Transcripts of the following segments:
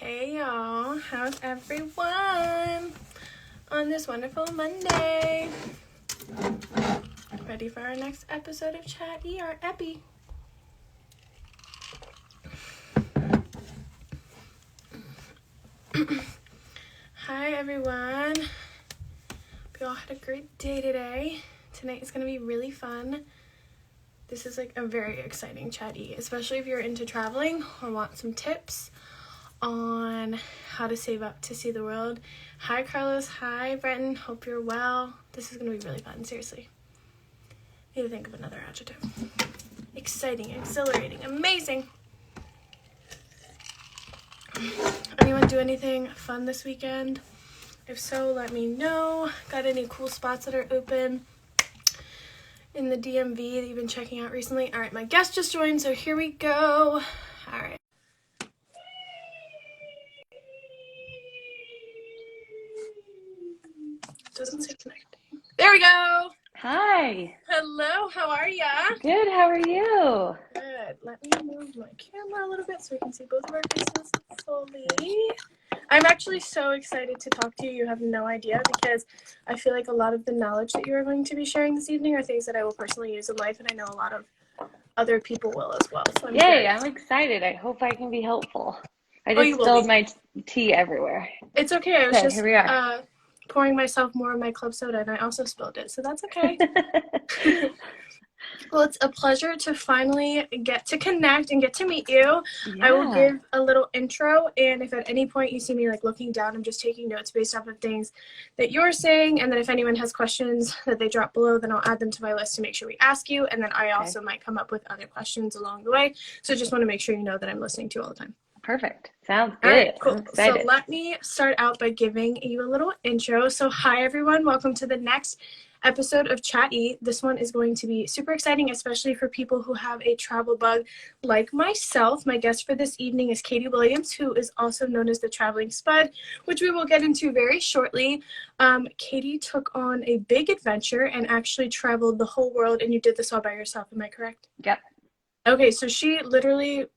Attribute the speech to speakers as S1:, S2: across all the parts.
S1: Hey y'all, how's everyone on this wonderful Monday? Ready for our next episode of Chat E, our Epi. Hi everyone, hope you all had a great day today. Tonight is going to be really fun. This is like a very exciting Chat E, especially if you're into traveling or want some tips on how to save up to see the world. Hi Carlos, hi Brenton, hope you're well. This is going to be really fun, seriously. Need to think of another adjective. Exciting, exhilarating, amazing. Anyone do anything fun this weekend? If so, let me know. Got any cool spots that are open in the DMV that you've been checking out recently? All right, my guest just joined, so here we go. All right. Doesn't say connecting. There we go.
S2: Hi.
S1: Hello, how are ya?
S2: Good, how are you?
S1: Good. Let me move my camera a little bit so we can see both of our faces fully. I'm actually so excited to talk to you. You have no idea, because I feel like a lot of the knowledge that you are going to be sharing this evening are things that I will personally use in life, and I know a lot of other people will as well. So
S2: I'm excited. I hope I can be helpful. I just spilled my tea everywhere.
S1: It's okay. I was just
S2: here we are.
S1: Pouring myself more of my club soda, and I also spilled it, so that's okay. Well, it's a pleasure to finally get to connect and get to meet you. Yeah. I will give a little intro, and if at any point you see me like looking down, I'm just taking notes based off of things that you're saying, and then if anyone has questions that they drop below, then I'll add them to my list to make sure we ask you, and then I also might come up with other questions along the way. So just want to make sure you know that I'm listening to you all the time.
S2: Perfect. Sounds good.
S1: All right, cool. So let me start out by giving you a little intro. So hi, everyone. Welcome to the next episode of Chat E. This one is going to be super exciting, especially for people who have a travel bug like myself. My guest for this evening is Katie Williams, who is also known as the Traveling Spud, which we will get into very shortly. Katie took on a big adventure and actually traveled the whole world, and you did this all by yourself. Am I correct?
S2: Yep.
S1: Okay, so she literally,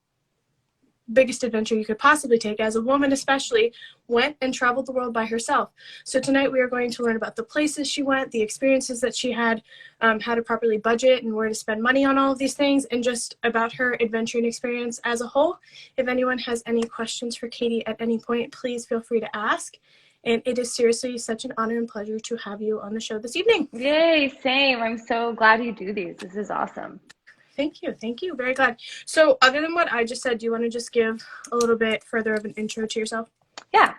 S1: biggest adventure you could possibly take as a woman, especially, went and traveled the world by herself. So tonight we are going to learn about the places she went, the experiences that she had, how to properly budget and where to spend money on all of these things, and just about her adventuring experience as a whole. If anyone has any questions for Katie at any point, please feel free to ask. And it is seriously such an honor and pleasure to have you on the show this evening.
S2: Yay, same. I'm so glad you do these. This is awesome.
S1: Thank you. Thank you. Very glad. So other than what I just said, do you want to just give a little bit further of an intro to yourself?
S2: Yeah.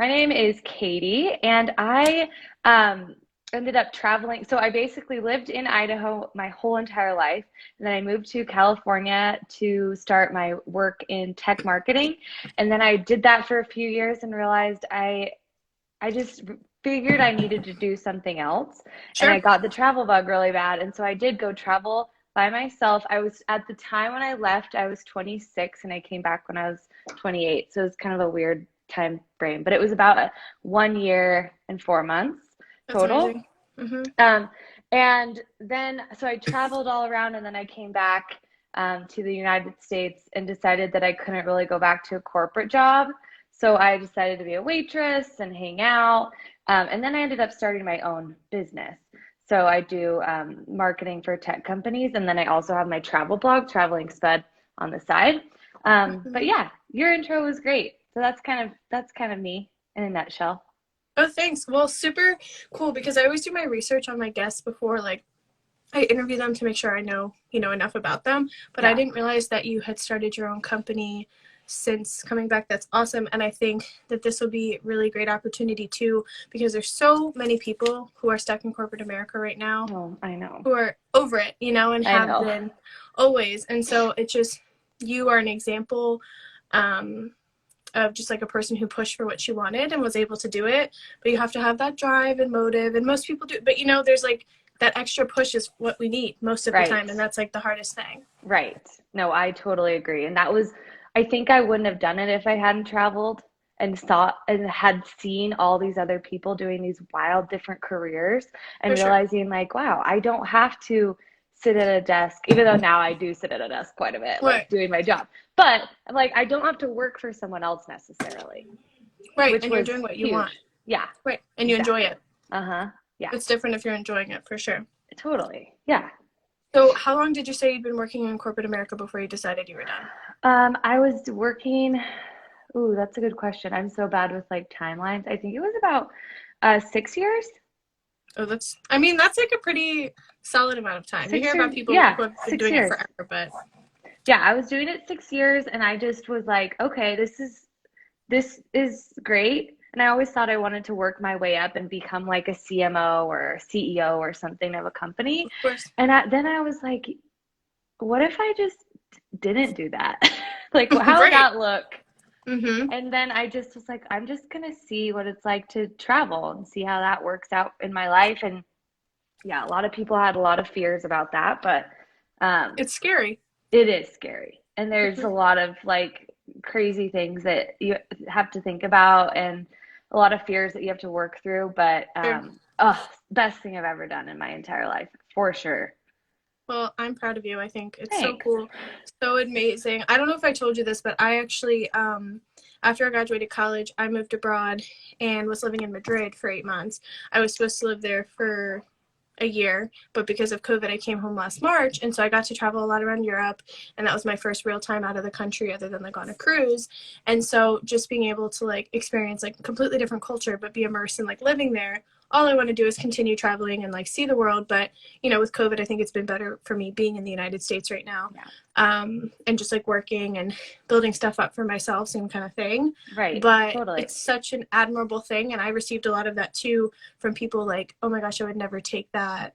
S2: My name is Katie, and I ended up traveling. So I basically lived in Idaho my whole entire life. And then I moved to California to start my work in tech marketing. And then I did that for a few years and realized I just figured I needed to do something else. Sure. And I got the travel bug really bad. And so I did go travel by myself. I was, at the time when I left, I was 26 and I came back when I was 28. So it was kind of a weird time frame, but it was about 1 year and 4 months total. Mm-hmm. And then, so I traveled all around, and then I came back to the United States and decided that I couldn't really go back to a corporate job. So I decided to be a waitress and hang out. And then I ended up starting my own business. So I do marketing for tech companies, and then I also have my travel blog, Traveling Spud, on the side. But yeah, your intro was great. So that's kind of me in a nutshell.
S1: Oh, thanks. Well, super cool, because I always do my research on my guests before, like, I interview them to make sure I know, enough about them. But yeah. I didn't realize that you had started your own company since coming back. That's awesome. And I think that this will be a really great opportunity too, because there's so many people who are stuck in corporate America right now.
S2: Oh, I know.
S1: Who are over it, and have been always. And so it's just, you are an example of just like a person who pushed for what she wanted and was able to do it. But you have to have that drive and motive, and most people do. But there's like that extra push is what we need most of the time, and that's like the hardest thing.
S2: Right. No, I totally agree. And I think I wouldn't have done it if I hadn't traveled and had seen all these other people doing these wild different careers, and realizing like, wow, I don't have to sit at a desk, even though now I do sit at a desk quite a bit,
S1: Right.
S2: like doing my job. But like, I don't have to work for someone else necessarily,
S1: Right.
S2: which
S1: And you're
S2: was
S1: doing what you want.
S2: huge. Yeah,
S1: Right. And you enjoy
S2: exactly.
S1: it.
S2: Uh-huh. Yeah,
S1: It's different if you're enjoying it for sure.
S2: totally. Yeah.
S1: So how long did you say you'd been working in corporate America before you decided you were done?
S2: I was working, ooh, that's a good question. I'm so bad with like timelines. I think it was about 6 years.
S1: Oh, that's like a pretty solid amount of time. You hear
S2: 6 years,
S1: about people
S2: yeah,
S1: who have been
S2: 6
S1: doing it
S2: years.
S1: forever, but
S2: Yeah, I was doing it 6 years and I just was like, okay, this is great. And I always thought I wanted to work my way up and become like a CMO or CEO or something of a company.
S1: of course.
S2: And then I was like, what if I just didn't do that? Like, how would
S1: Right.
S2: that look?
S1: Mm-hmm.
S2: And then I just was like, I'm just gonna see what it's like to travel and see how that works out in my life. And yeah, a lot of people had a lot of fears about that, but um,
S1: It's scary.
S2: it is scary. And there's
S1: Mm-hmm.
S2: a lot of like crazy things that you have to think about and a lot of fears that you have to work through. But
S1: Sure.
S2: oh, best thing I've ever done in my entire life, for sure.
S1: Well, I'm proud of you. I think it's so
S2: Thanks.
S1: cool, so amazing. I don't know if I told you this, but I actually, after I graduated college, I moved abroad and was living in Madrid for 8 months. I was supposed to live there for a year, but because of COVID, I came home last March, and so I got to travel a lot around Europe, and that was my first real time out of the country other than like on a cruise. And so just being able to like experience like completely different culture, but be immersed in like living there. All I want to do is continue traveling and like see the world. But with COVID, I think it's been better for me being in the United States right now,
S2: Yeah.
S1: and just like working and building stuff up for myself, same kind of thing.
S2: Right.
S1: But
S2: Totally.
S1: it's such an admirable thing, and I received a lot of that too from people like, oh my gosh, I would never take that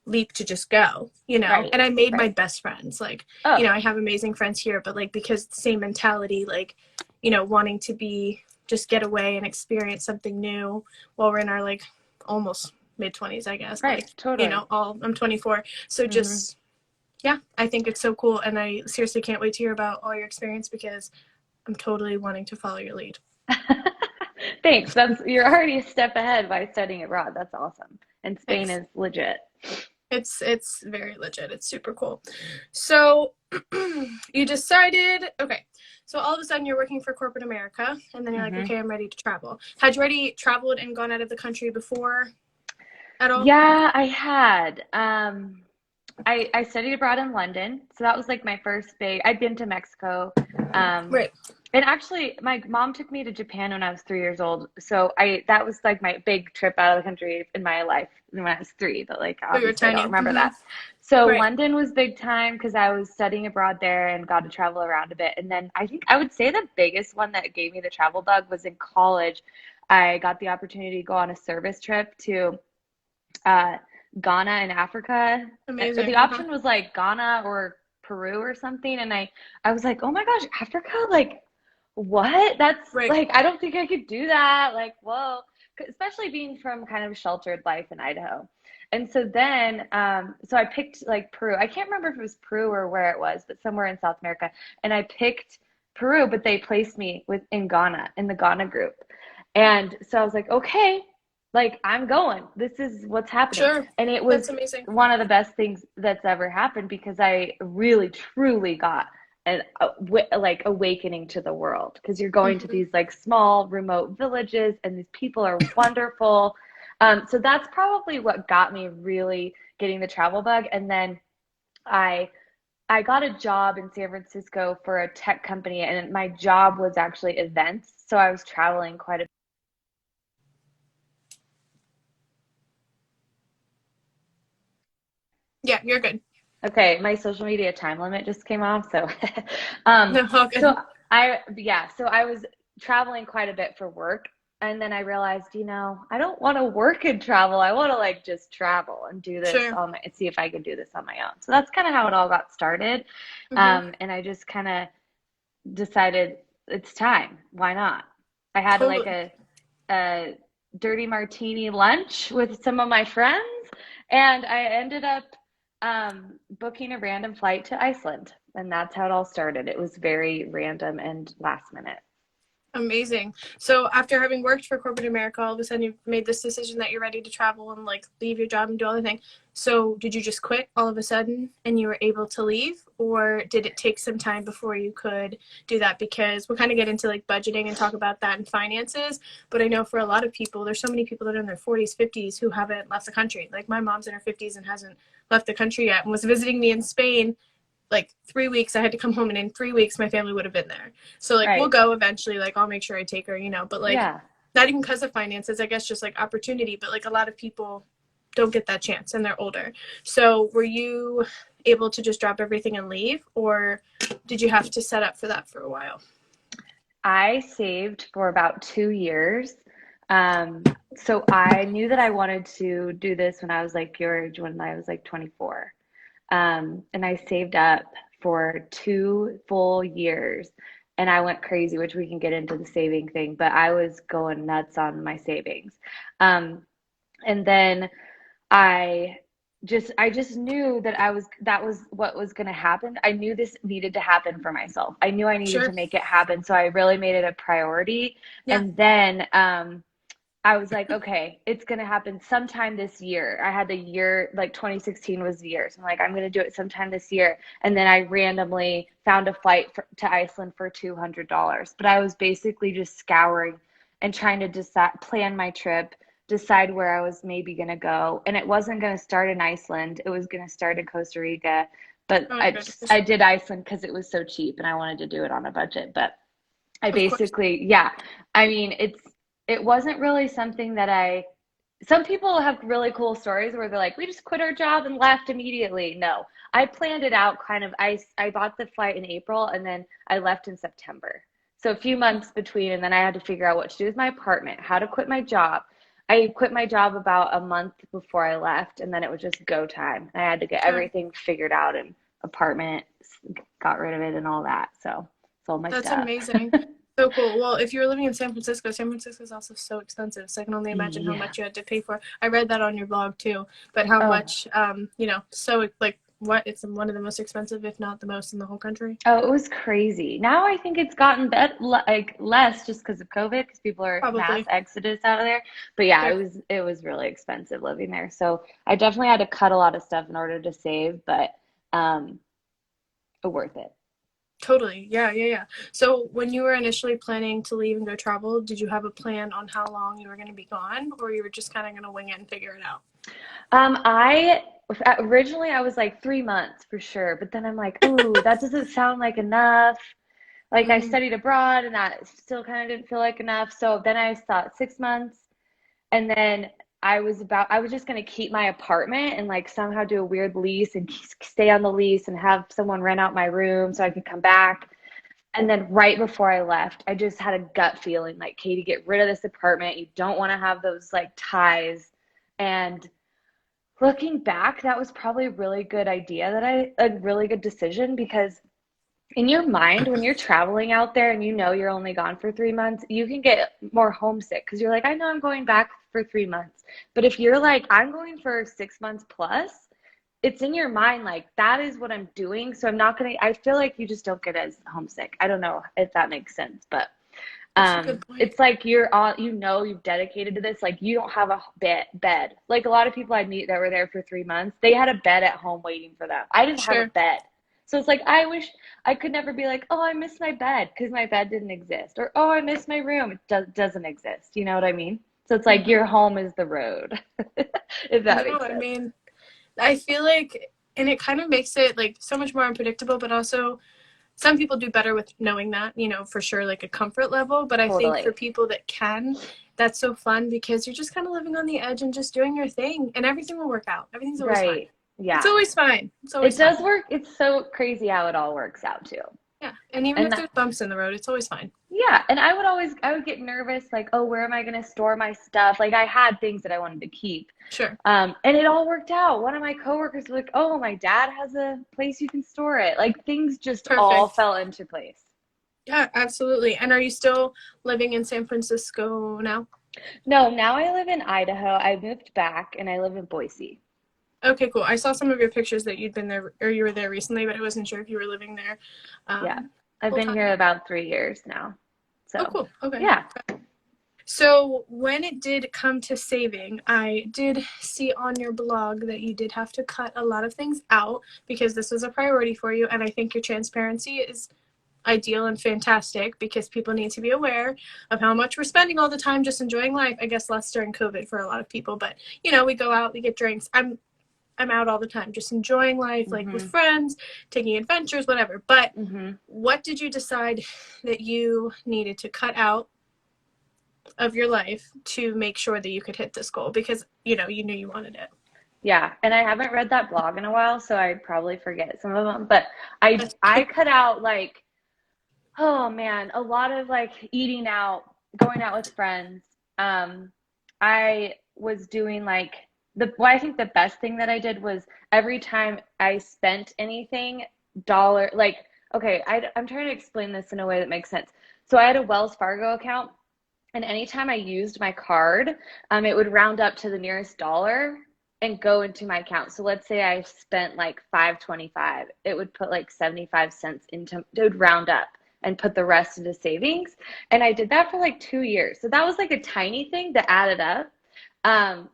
S1: leap to just go.
S2: Right.
S1: And I made my
S2: Right.
S1: best friends. Like,
S2: Oh,
S1: I have amazing friends here, but like because the same mentality, like, wanting to be just get away and experience something new while we're in our like almost mid 20s, I guess.
S2: right.
S1: Like,
S2: Totally.
S1: I'm 24. So
S2: Hmm.
S1: just yeah, I think it's so cool, and I seriously can't wait to hear about all your experience because I'm totally wanting to follow your lead.
S2: Thanks. You're already a step ahead by studying abroad. That's awesome. And Spain
S1: Thanks.
S2: is legit.
S1: It's very legit. It's super cool. So you decided, okay. So all of a sudden you're working for corporate America, and then you're like,
S2: Hmm.
S1: okay, I'm ready to travel. Had you already traveled and gone out of the country before at all?
S2: Yeah, I had. I studied abroad in London, so that was like my first big. I'd been to Mexico, um,
S1: Right.
S2: and actually, my mom took me to Japan when I was 3 years old. So I that was like my big trip out of the country in my life when I was three. But like
S1: So you were
S2: obviously, I don't
S1: tiny.
S2: remember
S1: Hmm.
S2: that. So
S1: Right.
S2: London was big time because I was studying abroad there and got to travel around a bit. And then I think I would say the biggest one that gave me the travel bug was in college. I got the opportunity to go on a service trip to uh, Ghana in Africa. The
S1: Amazing. Uh-huh.
S2: option was like Ghana or Peru or something, and I was like, oh my gosh, Africa, like what? That's
S1: Right.
S2: like I don't think I could do that. Like whoa, especially being from kind of a sheltered life in Idaho. And so then, so I picked like Peru. I can't remember if it was Peru or where it was, but somewhere in South America. And I picked Peru, but they placed me in Ghana in the Ghana group. And so I was like, okay, like I'm going. This is what's happening.
S1: Sure.
S2: And it
S1: That's
S2: was
S1: amazing.
S2: one of the best things that's ever happened because I really truly got an like awakening to the world because you're going to
S1: Hmm.
S2: these like small remote villages and these people are wonderful. So that's probably what got me really getting the travel bug. And then I I got a job in San Francisco for a tech company, and my job was actually events. So I was traveling quite a.
S1: Yeah, you're good.
S2: Okay, my social media time limit just came off, so
S1: No, all
S2: so
S1: good.
S2: I was traveling quite a bit for work, and then I realized, I don't want to work and travel. I want to like just travel and do this
S1: Sure.
S2: on my see if I can do this on my own. So that's kind of how it all got started.
S1: Hmm.
S2: And I just kind of decided it's time. Why not? I had like
S1: Totally.
S2: a dirty martini lunch with some of my friends, and I ended up booking a random flight to Iceland. And that's how it all started. It was very random and last minute.
S1: Amazing. So after having worked for corporate America, all of a sudden you've made this decision that you're ready to travel and like leave your job and do all the thing. So did you just quit all of a sudden and you were able to leave, or did it take some time before you could do that? Because we'll kind of get into like budgeting and talk about that and finances. But I know for a lot of people, there's so many people that are in their 40s, 50s who haven't left the country. Like my mom's in her 50s and hasn't left the country yet and was visiting me in Spain like 3 weeks. I had to come home, and in 3 weeks my family would have been there. So like we'll
S2: Right.
S1: go eventually, like I'll make sure I take her, but like
S2: Yeah.
S1: not even because of finances, I guess just like opportunity. But like a lot of people don't get that chance and they're older. So were you able to just drop everything and leave, or did you have to set up for that for a while?
S2: I saved for about 2 years. So I knew that I wanted to do this when I was like your age, when I was like 24. And I saved up for 2 full years and I went crazy, which we can get into the saving thing, but I was going nuts on my savings. Um, and then I I just knew that that was what was going to happen. I knew this needed to happen for myself. I knew I needed to
S1: Sure.
S2: make it happen. So I really made it a priority.
S1: Yeah.
S2: And then I was like, okay, it's going to happen sometime this year. I had the year, like 2016 was the year. So I'm like, I'm going to do it sometime this year. And then I randomly found a flight to Iceland for $200. But I was basically just scouring and trying to plan my trip, decide where I was maybe going to go. And it wasn't going to start in Iceland. It was going to start in Costa Rica. But
S1: Oh my goodness.
S2: I did Iceland because it was so cheap and I wanted to do it on a budget. But I
S1: Of course.
S2: basically, yeah. I mean, it wasn't really something that some people have really cool stories where they're like, we just quit our job and left immediately. No, I planned it out kind of. I bought the flight in April and then I left in September. So a few months between, and then I had to figure out what to do with my apartment, how to quit my job. I quit my job about a month before I left, and then it was just go time. I had to get
S1: Sure.
S2: everything figured out and apartment, got rid of it and all that. So sold my
S1: That's
S2: stuff.
S1: amazing. So cool. Well, if you were living in San Francisco is also so expensive. So I can only imagine how
S2: Yeah.
S1: much you had to pay for. I read that on your blog too, but how
S2: Oh,
S1: much, so like what, it's one of the most expensive, if not the most in the whole country.
S2: oh, it was crazy. Now I think it's gotten like less just because of COVID, because people are mass
S1: Probably.
S2: exodus out of there. But yeah,
S1: Sure.
S2: it was really expensive living there. So I definitely had to cut a lot of stuff in order to save, but um, worth it.
S1: Totally. Yeah, yeah, yeah. So when you were initially planning to leave and go travel, did you have a plan on how long you were going to be gone, or you were just kind of going to wing it and figure it out?
S2: I originally I was like 3 months for sure, but then I'm like, ooh, that doesn't sound like enough. Like I
S1: Mm-hmm.
S2: studied abroad and that still kind of didn't feel like enough. So then I thought 6 months. And then I was just going to keep my apartment and like somehow do a weird lease and stay on the lease and have someone rent out my room so I could come back. And then right before I left, I just had a gut feeling like, Katie, get rid of this apartment. You don't want to have those like ties. And looking back, that was probably a really good idea a really good decision because in your mind, when you're traveling out there and you know you're only gone for 3 months, you can get more homesick because you're like, I know I'm going back for 3 months. But if you're like, I'm going for 6 months plus, it's in your mind like that is what I'm doing. So I'm not gonna, I feel like you just don't get as homesick. I don't know if that makes sense, but
S1: That's a good point.
S2: it's like you're all, you've dedicated to this. Like you don't have a bed. Like a lot of people I meet that were there for 3 months, they had a bed at home waiting for them. I didn't have a
S1: Sure.
S2: bed. So it's like, I wish I could never be like, oh, I miss my bed because my bed didn't exist. Or, oh, I miss my room. It doesn't exist. You know what I mean? So it's like
S1: Mm-hmm.
S2: your home is the road, if that
S1: No,
S2: makes
S1: I
S2: sense.
S1: mean, I feel like, and it kind of makes it like so much more unpredictable, but also some people do better with knowing that, for sure, like a comfort level. But I think for
S2: Totally.
S1: people that can, that's so fun because you're just kind of living on the edge and just doing your thing, and everything will work out. Everything's always fine.
S2: Right.
S1: It's
S2: Yeah.
S1: always fine. It's
S2: It
S1: always fine.
S2: does work. It's so crazy how it all works out too.
S1: Yeah. And even
S2: And
S1: if
S2: that,
S1: there's bumps in the road, it's always fine.
S2: yeah, and I would get nervous, like, oh, where am I going to store my stuff? Like, I had things that I wanted to keep.
S1: Sure.
S2: And it all worked out. One of my coworkers was like, oh, my dad has a place you can store it. Like, things just all
S1: Perfect.
S2: fell into place.
S1: Yeah, absolutely. And are you still living in San Francisco now?
S2: No, now I live in Idaho. I moved back and I live in Boise.
S1: Okay, cool. I saw some of your pictures that you'd been there or you were there recently, but I wasn't sure if you were living there
S2: Yeah.
S1: um,
S2: I've
S1: full
S2: been here
S1: time.
S2: about 3 years now.
S1: Oh,
S2: So,
S1: cool. Okay.
S2: yeah.
S1: So when it did come to saving, I did see on your blog that you did have to cut a lot of things out because this was a priority for you. And I think your transparency is ideal and fantastic because people need to be aware of how much we're spending all the time just enjoying life. I guess less during COVID for a lot of people, but we go out, we get drinks. I'm out all the time just enjoying life, like with friends, taking adventures, whatever. But what did you decide that you needed to cut out of your life to make sure that you could hit this goal? Because you knew you wanted it.
S2: Yeah, and I haven't read that blog in a while, so I probably forget some of them, but I cut out like, oh man, a lot of like eating out, going out with friends. I was doing like I think the best thing that I did was every time I spent anything, dollar, like, okay, I'm trying to explain this in a way that makes sense. So I had a Wells Fargo account, and anytime I used my card, it would round up to the nearest dollar and go into my account. So let's say I spent like 5.25, it would put like 75 cents into, it would round up and put the rest into savings. And I did that for like 2 years. So that was like a tiny thing that added up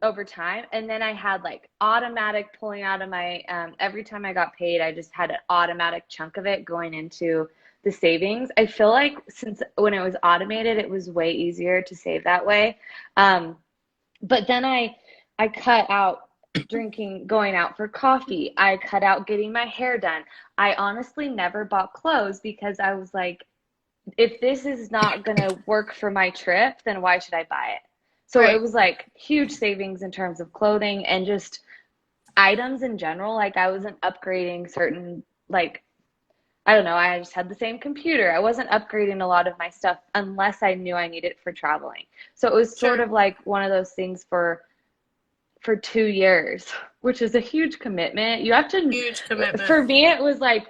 S2: over time. And then I had like automatic pulling out of my, every time I got paid, I just had an automatic chunk of it going into the savings. I feel like since when it was automated, it was way easier to save that way. But then I cut out drinking, going out for coffee. I cut out getting my hair done. I honestly never bought clothes because I was like, if this is not going to work for my trip, then why should I buy it? So
S1: Right.
S2: it was like huge savings in terms of clothing and just items in general. Like I wasn't upgrading certain, like, I don't know, I just had the same computer. I wasn't upgrading a lot of my stuff unless I knew I needed it for traveling. So it was sort of like one of those things for 2 years, which is a huge commitment. You have to,
S1: Huge commitment.
S2: for me, it was like,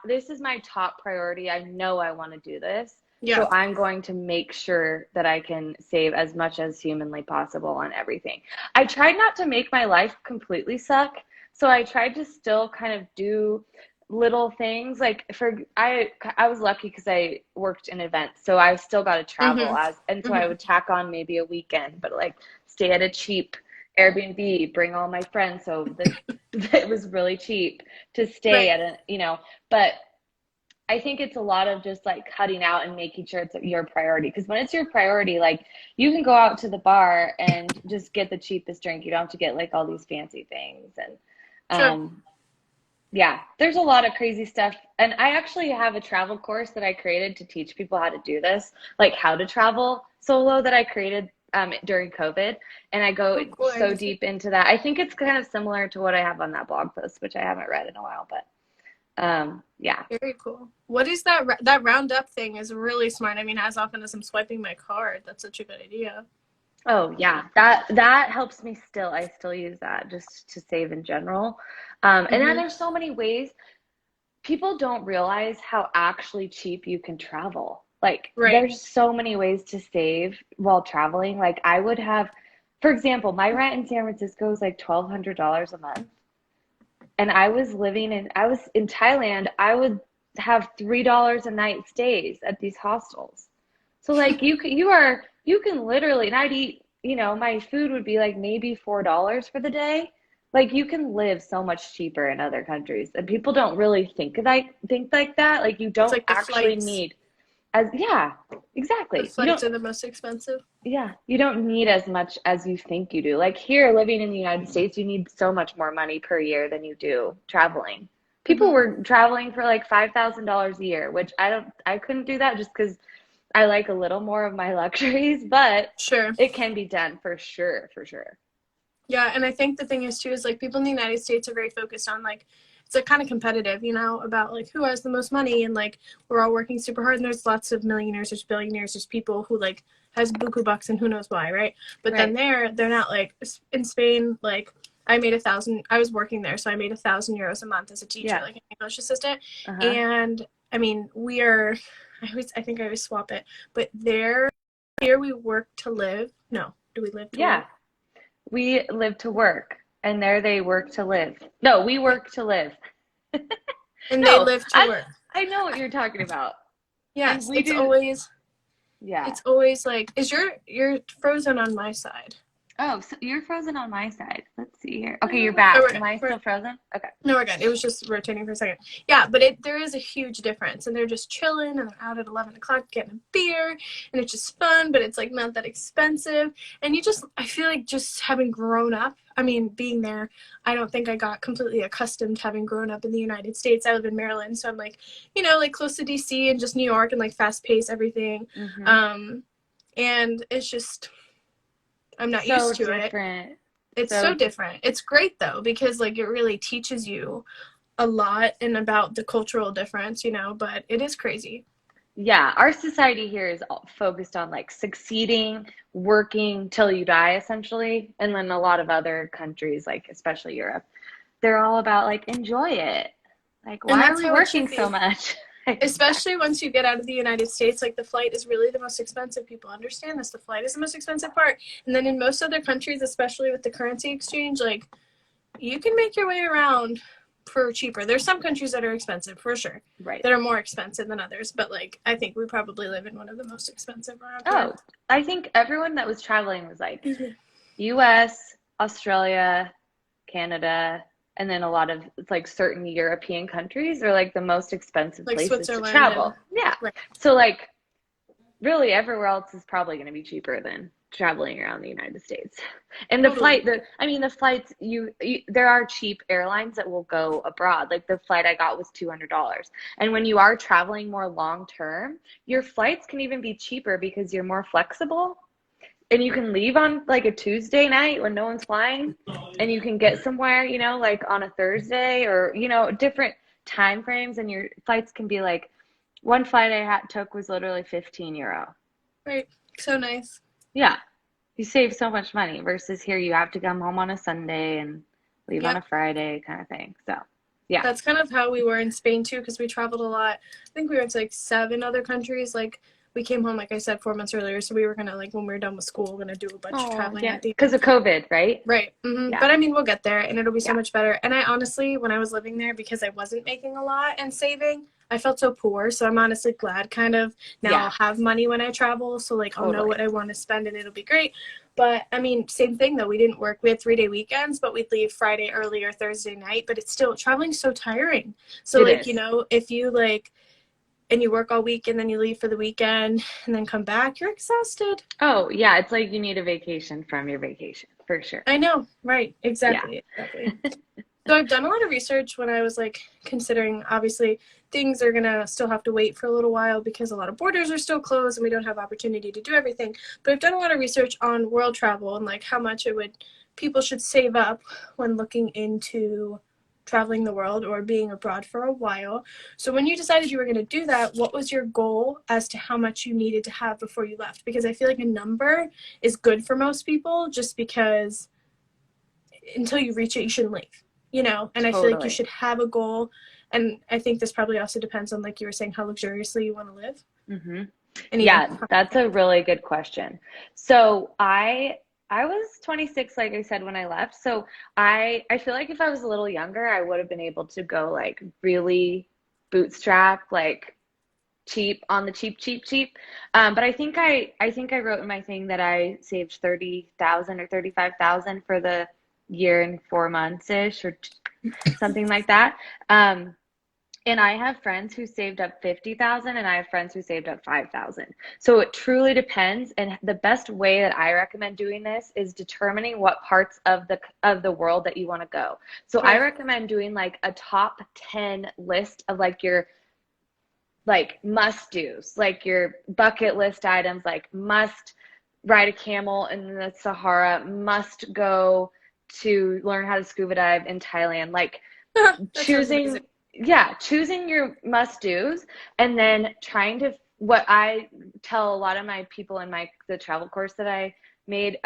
S2: this is my top priority. I know I want to do this.
S1: Yeah.
S2: So I'm going to make sure that I can save as much as humanly possible on everything. I tried not to make my life completely suck. So I tried to still kind of do little things. Like I was lucky because I worked in events. So I still got to travel and so I would tack on maybe a weekend, but like stay at a cheap Airbnb, bring all my friends. So it was really cheap to stay at but I think it's a lot of just like cutting out and making sure it's your priority. Because when it's your priority, like you can go out to the bar and just get the cheapest drink. You don't have to get like all these fancy things. And yeah, there's a lot of crazy stuff. And I actually have a travel course that I created to teach people how to do this, like how to travel solo, that I created during COVID. And I go so deep into that. I think it's kind of similar to what I have on that blog post, which I haven't read in a while, but yeah.
S1: Very cool. What is that roundup thing is really smart. I mean, as often as I'm swiping my card, that's such a good idea.
S2: Oh yeah, that helps me still. I still use that just to save in general. And then there's so many ways. People don't realize how actually cheap you can travel. Like there's so many ways to save while traveling. Like I would have, for example, my rent in San Francisco is like $1,200 a month. And I was in Thailand, I would have $3 a night stays at these hostels. So like you can literally, and I'd eat, my food would be like maybe $4 for the day. Like you can live so much cheaper in other countries, and people don't really think like that. Like you don't actually need yeah, exactly.
S1: The flights are the most expensive.
S2: Yeah, you don't need as much as you think you do. Like here, living in the United States, you need so much more money per year than you do traveling. People were traveling for like $5,000 a year, which I couldn't do that just because I like a little more of my luxuries, but it can be done for sure, for sure.
S1: Yeah, and I think the thing is too is like people in the United States are very focused on like it's like kind of competitive, about like who has the most money, and like we're all working super hard, and there's lots of millionaires, there's billionaires, there's people who like has buku bucks and who knows why, right? But then they're not like in Spain, like I was working there, so I made €1,000 a month as a teacher, like an English assistant. And I mean, I think I always swap it, but here we work to live. No, do we live to work?
S2: We live to work, and there they work to live. No, we work to live.
S1: And they live to work.
S2: I know what you're talking about.
S1: Yes, it's always
S2: Yeah.
S1: It's always like, you're frozen on my side.
S2: Oh, so you're frozen on my side. Let's see here. Okay, you're
S1: Oh,
S2: back. Am I still frozen? Okay.
S1: no, we're good. It was just rotating for a second. Yeah, but there is a huge difference, and they're just chilling, and they're out at 11 o'clock getting a beer, and it's just fun, but it's like not that expensive. And I feel like just having grown up, I mean, being there, I don't think I got completely accustomed to having grown up in the United States. I live in Maryland, so I'm like, like close to DC and just New York and like fast paced everything.
S2: Mm-hmm.
S1: And it's just, I'm not
S2: So
S1: used to it.
S2: different.
S1: It's so different. It's great though, because like it really teaches you a lot and about the cultural difference, but it is crazy.
S2: Yeah, our society here is all focused on like succeeding, working till you die, essentially. And then a lot of other countries, like especially Europe, they're all about like enjoy it. Like,
S1: And
S2: why are
S1: that's
S2: we
S1: how it should
S2: working
S1: be.
S2: so much?
S1: Especially once you get out of the United States, like the flight is really the most expensive. People understand this. The flight is the most expensive part. And then in most other countries, especially with the currency exchange, like you can make your way around for cheaper. There's some countries that are expensive for sure.
S2: Right.
S1: That are more expensive than others. But like I think we probably live in one of the most expensive around
S2: Oh,
S1: here.
S2: I think everyone that was traveling was like
S1: Mhm.
S2: US, Australia, Canada, and then a lot of like certain European countries are like the most expensive
S1: Like
S2: places to
S1: Switzerland and
S2: travel. Yeah.
S1: right.
S2: So like really everywhere else is probably going to be cheaper than traveling around the United States. And
S1: Totally.
S2: the flights there are cheap airlines that will go abroad. Like the flight I got was $200. And when you are traveling more long term, your flights can even be cheaper because you're more flexible and you can leave on like a Tuesday night when no one's flying and you can get somewhere, like on a Thursday or, different time frames and your flights can be like one flight I took was literally €15.
S1: Right. So nice.
S2: Yeah. You save so much money versus here you have to come home on a Sunday and leave on a
S1: Yep.
S2: Friday kind of thing. So, yeah.
S1: That's kind of how we were in Spain too, because we traveled a lot. I think we went to like 7 other countries. Like we came home, like I said, 4 months earlier. So we were gonna like when we were done with school, we're gonna do a bunch of
S2: Oh,
S1: traveling
S2: yeah.
S1: at the
S2: Because of COVID, right?
S1: right. Mm-hmm.
S2: Yeah.
S1: But I mean, we'll get there, and it'll be so
S2: Yeah.
S1: much better. And I honestly, when I was living there, because I wasn't making a lot and saving, I felt so poor. So I'm honestly glad, kind of now
S2: Yeah.
S1: I'll have money when I travel. So like I'll know
S2: Totally.
S1: what I want to spend, and it'll be great. But I mean, same thing though. We didn't work. We had 3-day weekends, but we'd leave Friday early or Thursday night. But it's still traveling's so tiring. So
S2: It
S1: like
S2: is.
S1: if you like and you work all week and then you leave for the weekend and then come back, you're exhausted.
S2: Oh, yeah. It's like you need a vacation from your vacation for sure.
S1: I know, right?
S2: Yeah.
S1: Exactly. So I've done a lot of research when I was like considering, obviously things are gonna still have to wait for a little while because a lot of borders are still closed and we don't have opportunity to do everything. But I've done a lot of research on world travel and like how much people should save up when looking into traveling the world or being abroad for a while. So when you decided you were going to do that, what was your goal as to how much you needed to have before you left? Because I feel like a number is good for most people just because until you reach it, you shouldn't leave, and I feel like you
S2: Totally.
S1: should have a goal. And I think this probably also depends on, like you were saying, how luxuriously you want to live.
S2: Mm-hmm.
S1: And even
S2: Yeah, that's a really good question. So I was 26, like I said, when I left. So I feel like if I was a little younger, I would have been able to go like really bootstrap, like cheap on the cheap, cheap, cheap. But I think I wrote in my thing that I saved 30,000 or 35,000 for the year and 4 months ish or something like that. And I have friends who saved up 50,000 and I have friends who saved up 5,000. So it truly depends. And the best way that I recommend doing this is determining what parts of the world that you want to go. So I
S1: right.
S2: recommend doing like a top 10 list of like your like must do's, like your bucket list items, like must ride a camel in the Sahara, must go to learn how to scuba dive in Thailand, like
S1: That sounds amazing.
S2: choosing your must do's and then trying to what I tell a lot of my people in the travel course that I made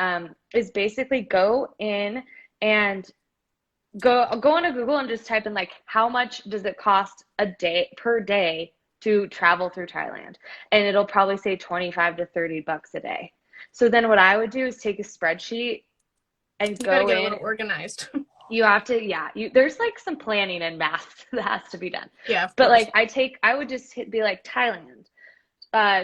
S2: is basically go in and go on to Google and just type in like how much does it cost a day per day to travel through Thailand, and it'll probably say 25 to 30 bucks a day. So then what I would do is take a spreadsheet and
S1: You got to
S2: go
S1: get a
S2: in.
S1: little organized.
S2: You have to, yeah. There's like some planning and math that has to be done.
S1: Yeah, of
S2: But
S1: course.
S2: like I would just be like Thailand, uh,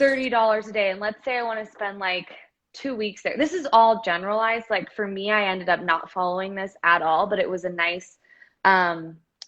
S2: $30 a day. And let's say I want to spend like 2 weeks there. This is all generalized. Like for me, I ended up not following this at all, but it was a nice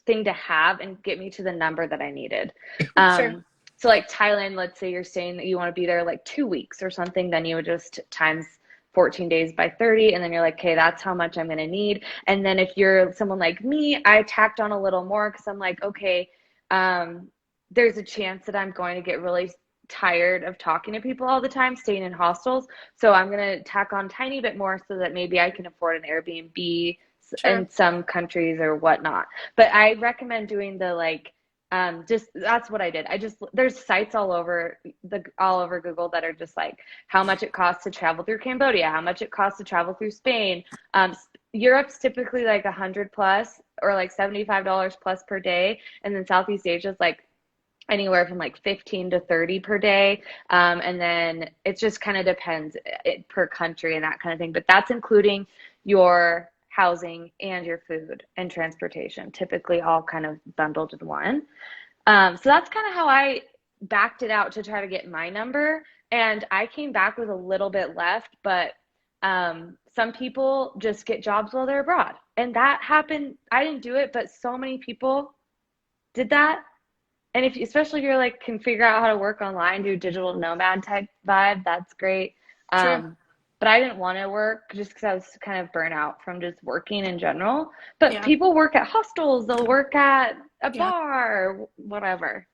S2: thing to have and get me to the number that I needed.
S1: Sure.
S2: So like Thailand, let's say you're saying that you want to be there like 2 weeks or something, then you would just times 14 days by 30, and then you're like, okay, that's how much I'm going to need. And then if you're someone like me, I tacked on a little more because I'm like, okay, there's a chance that I'm going to get really tired of talking to people all the time, staying in hostels. So I'm going to tack on tiny bit more so that maybe I can afford an Airbnb
S1: Sure.
S2: in some countries or whatnot. But I recommend doing the like, just that's what I did. There's sites all over Google that are just like how much it costs to travel through Cambodia, how much it costs to travel through Spain. Europe's typically like 100 plus or like $75 plus per day, and then Southeast Asia is like anywhere from like 15 to 30 per day. And then it just kind of depends per country and that kind of thing. But that's including your housing and your food and transportation, typically all kind of bundled in one. So that's kind of how I backed it out to try to get my number. And I came back with a little bit left, but some people just get jobs while they're abroad. And that happened. I didn't do it, but so many people did that. And especially if you're like can figure out how to work online, do digital nomad type vibe, that's great.
S1: True.
S2: But I didn't want to work just because I was kind of burnt out from just working in general. But
S1: Yeah.
S2: people work at hostels, they'll work at a
S1: Yeah.
S2: bar, whatever.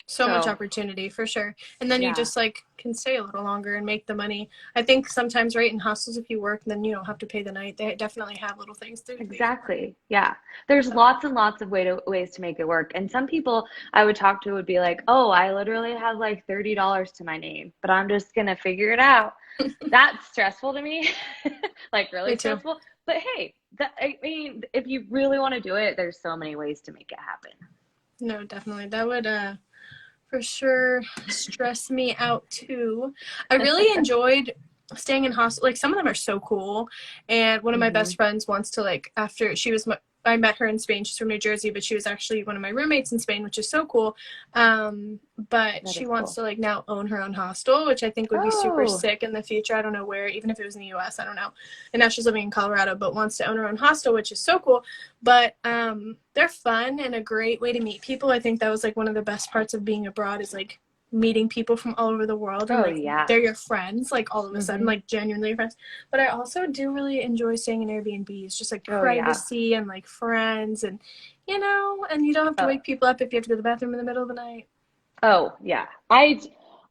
S1: So much
S2: So
S1: opportunity for sure. And then you
S2: yeah,
S1: just like can stay a little longer and make the money. I think sometimes right in hostels if you work then you don't have to pay the night. They definitely have little things to do.
S2: exactly. Yeah. There's lots and lots of ways to make it work. And some people I would talk to would be like, oh, I literally have like $30 to my name, but I'm just going to figure it out. That's stressful to me, like really
S1: Me too.
S2: stressful. But hey, I mean, if you really want to do it, there's so many ways to make it happen.
S1: No, definitely. That would for sure stress me out too. I really enjoyed staying in hostel. Like some of them are so cool. And one of my
S2: Hmm.
S1: best friends wants to like after I met her in Spain. She's from New Jersey, but she was actually one of my roommates in Spain, which is so cool. But
S2: That
S1: she
S2: is
S1: wants
S2: cool.
S1: to like now own her own hostel, which I think would be super
S2: Oh,
S1: sick in the future. I don't know where, even if it was in the US, I don't know. And now she's living in Colorado, but wants to own her own hostel, which is so cool. But they're fun and a great way to meet people. I think that was like one of the best parts of being abroad is like meeting people from all over the world and
S2: oh
S1: like
S2: yeah.
S1: they're your friends like all of a sudden
S2: Hmm.
S1: like genuinely your friends. But I also do really enjoy staying in Airbnbs, just like
S2: Oh yeah.
S1: privacy and like friends and and you don't have to
S2: Oh,
S1: wake people up if you have to go to the bathroom in the middle of the night.
S2: oh yeah.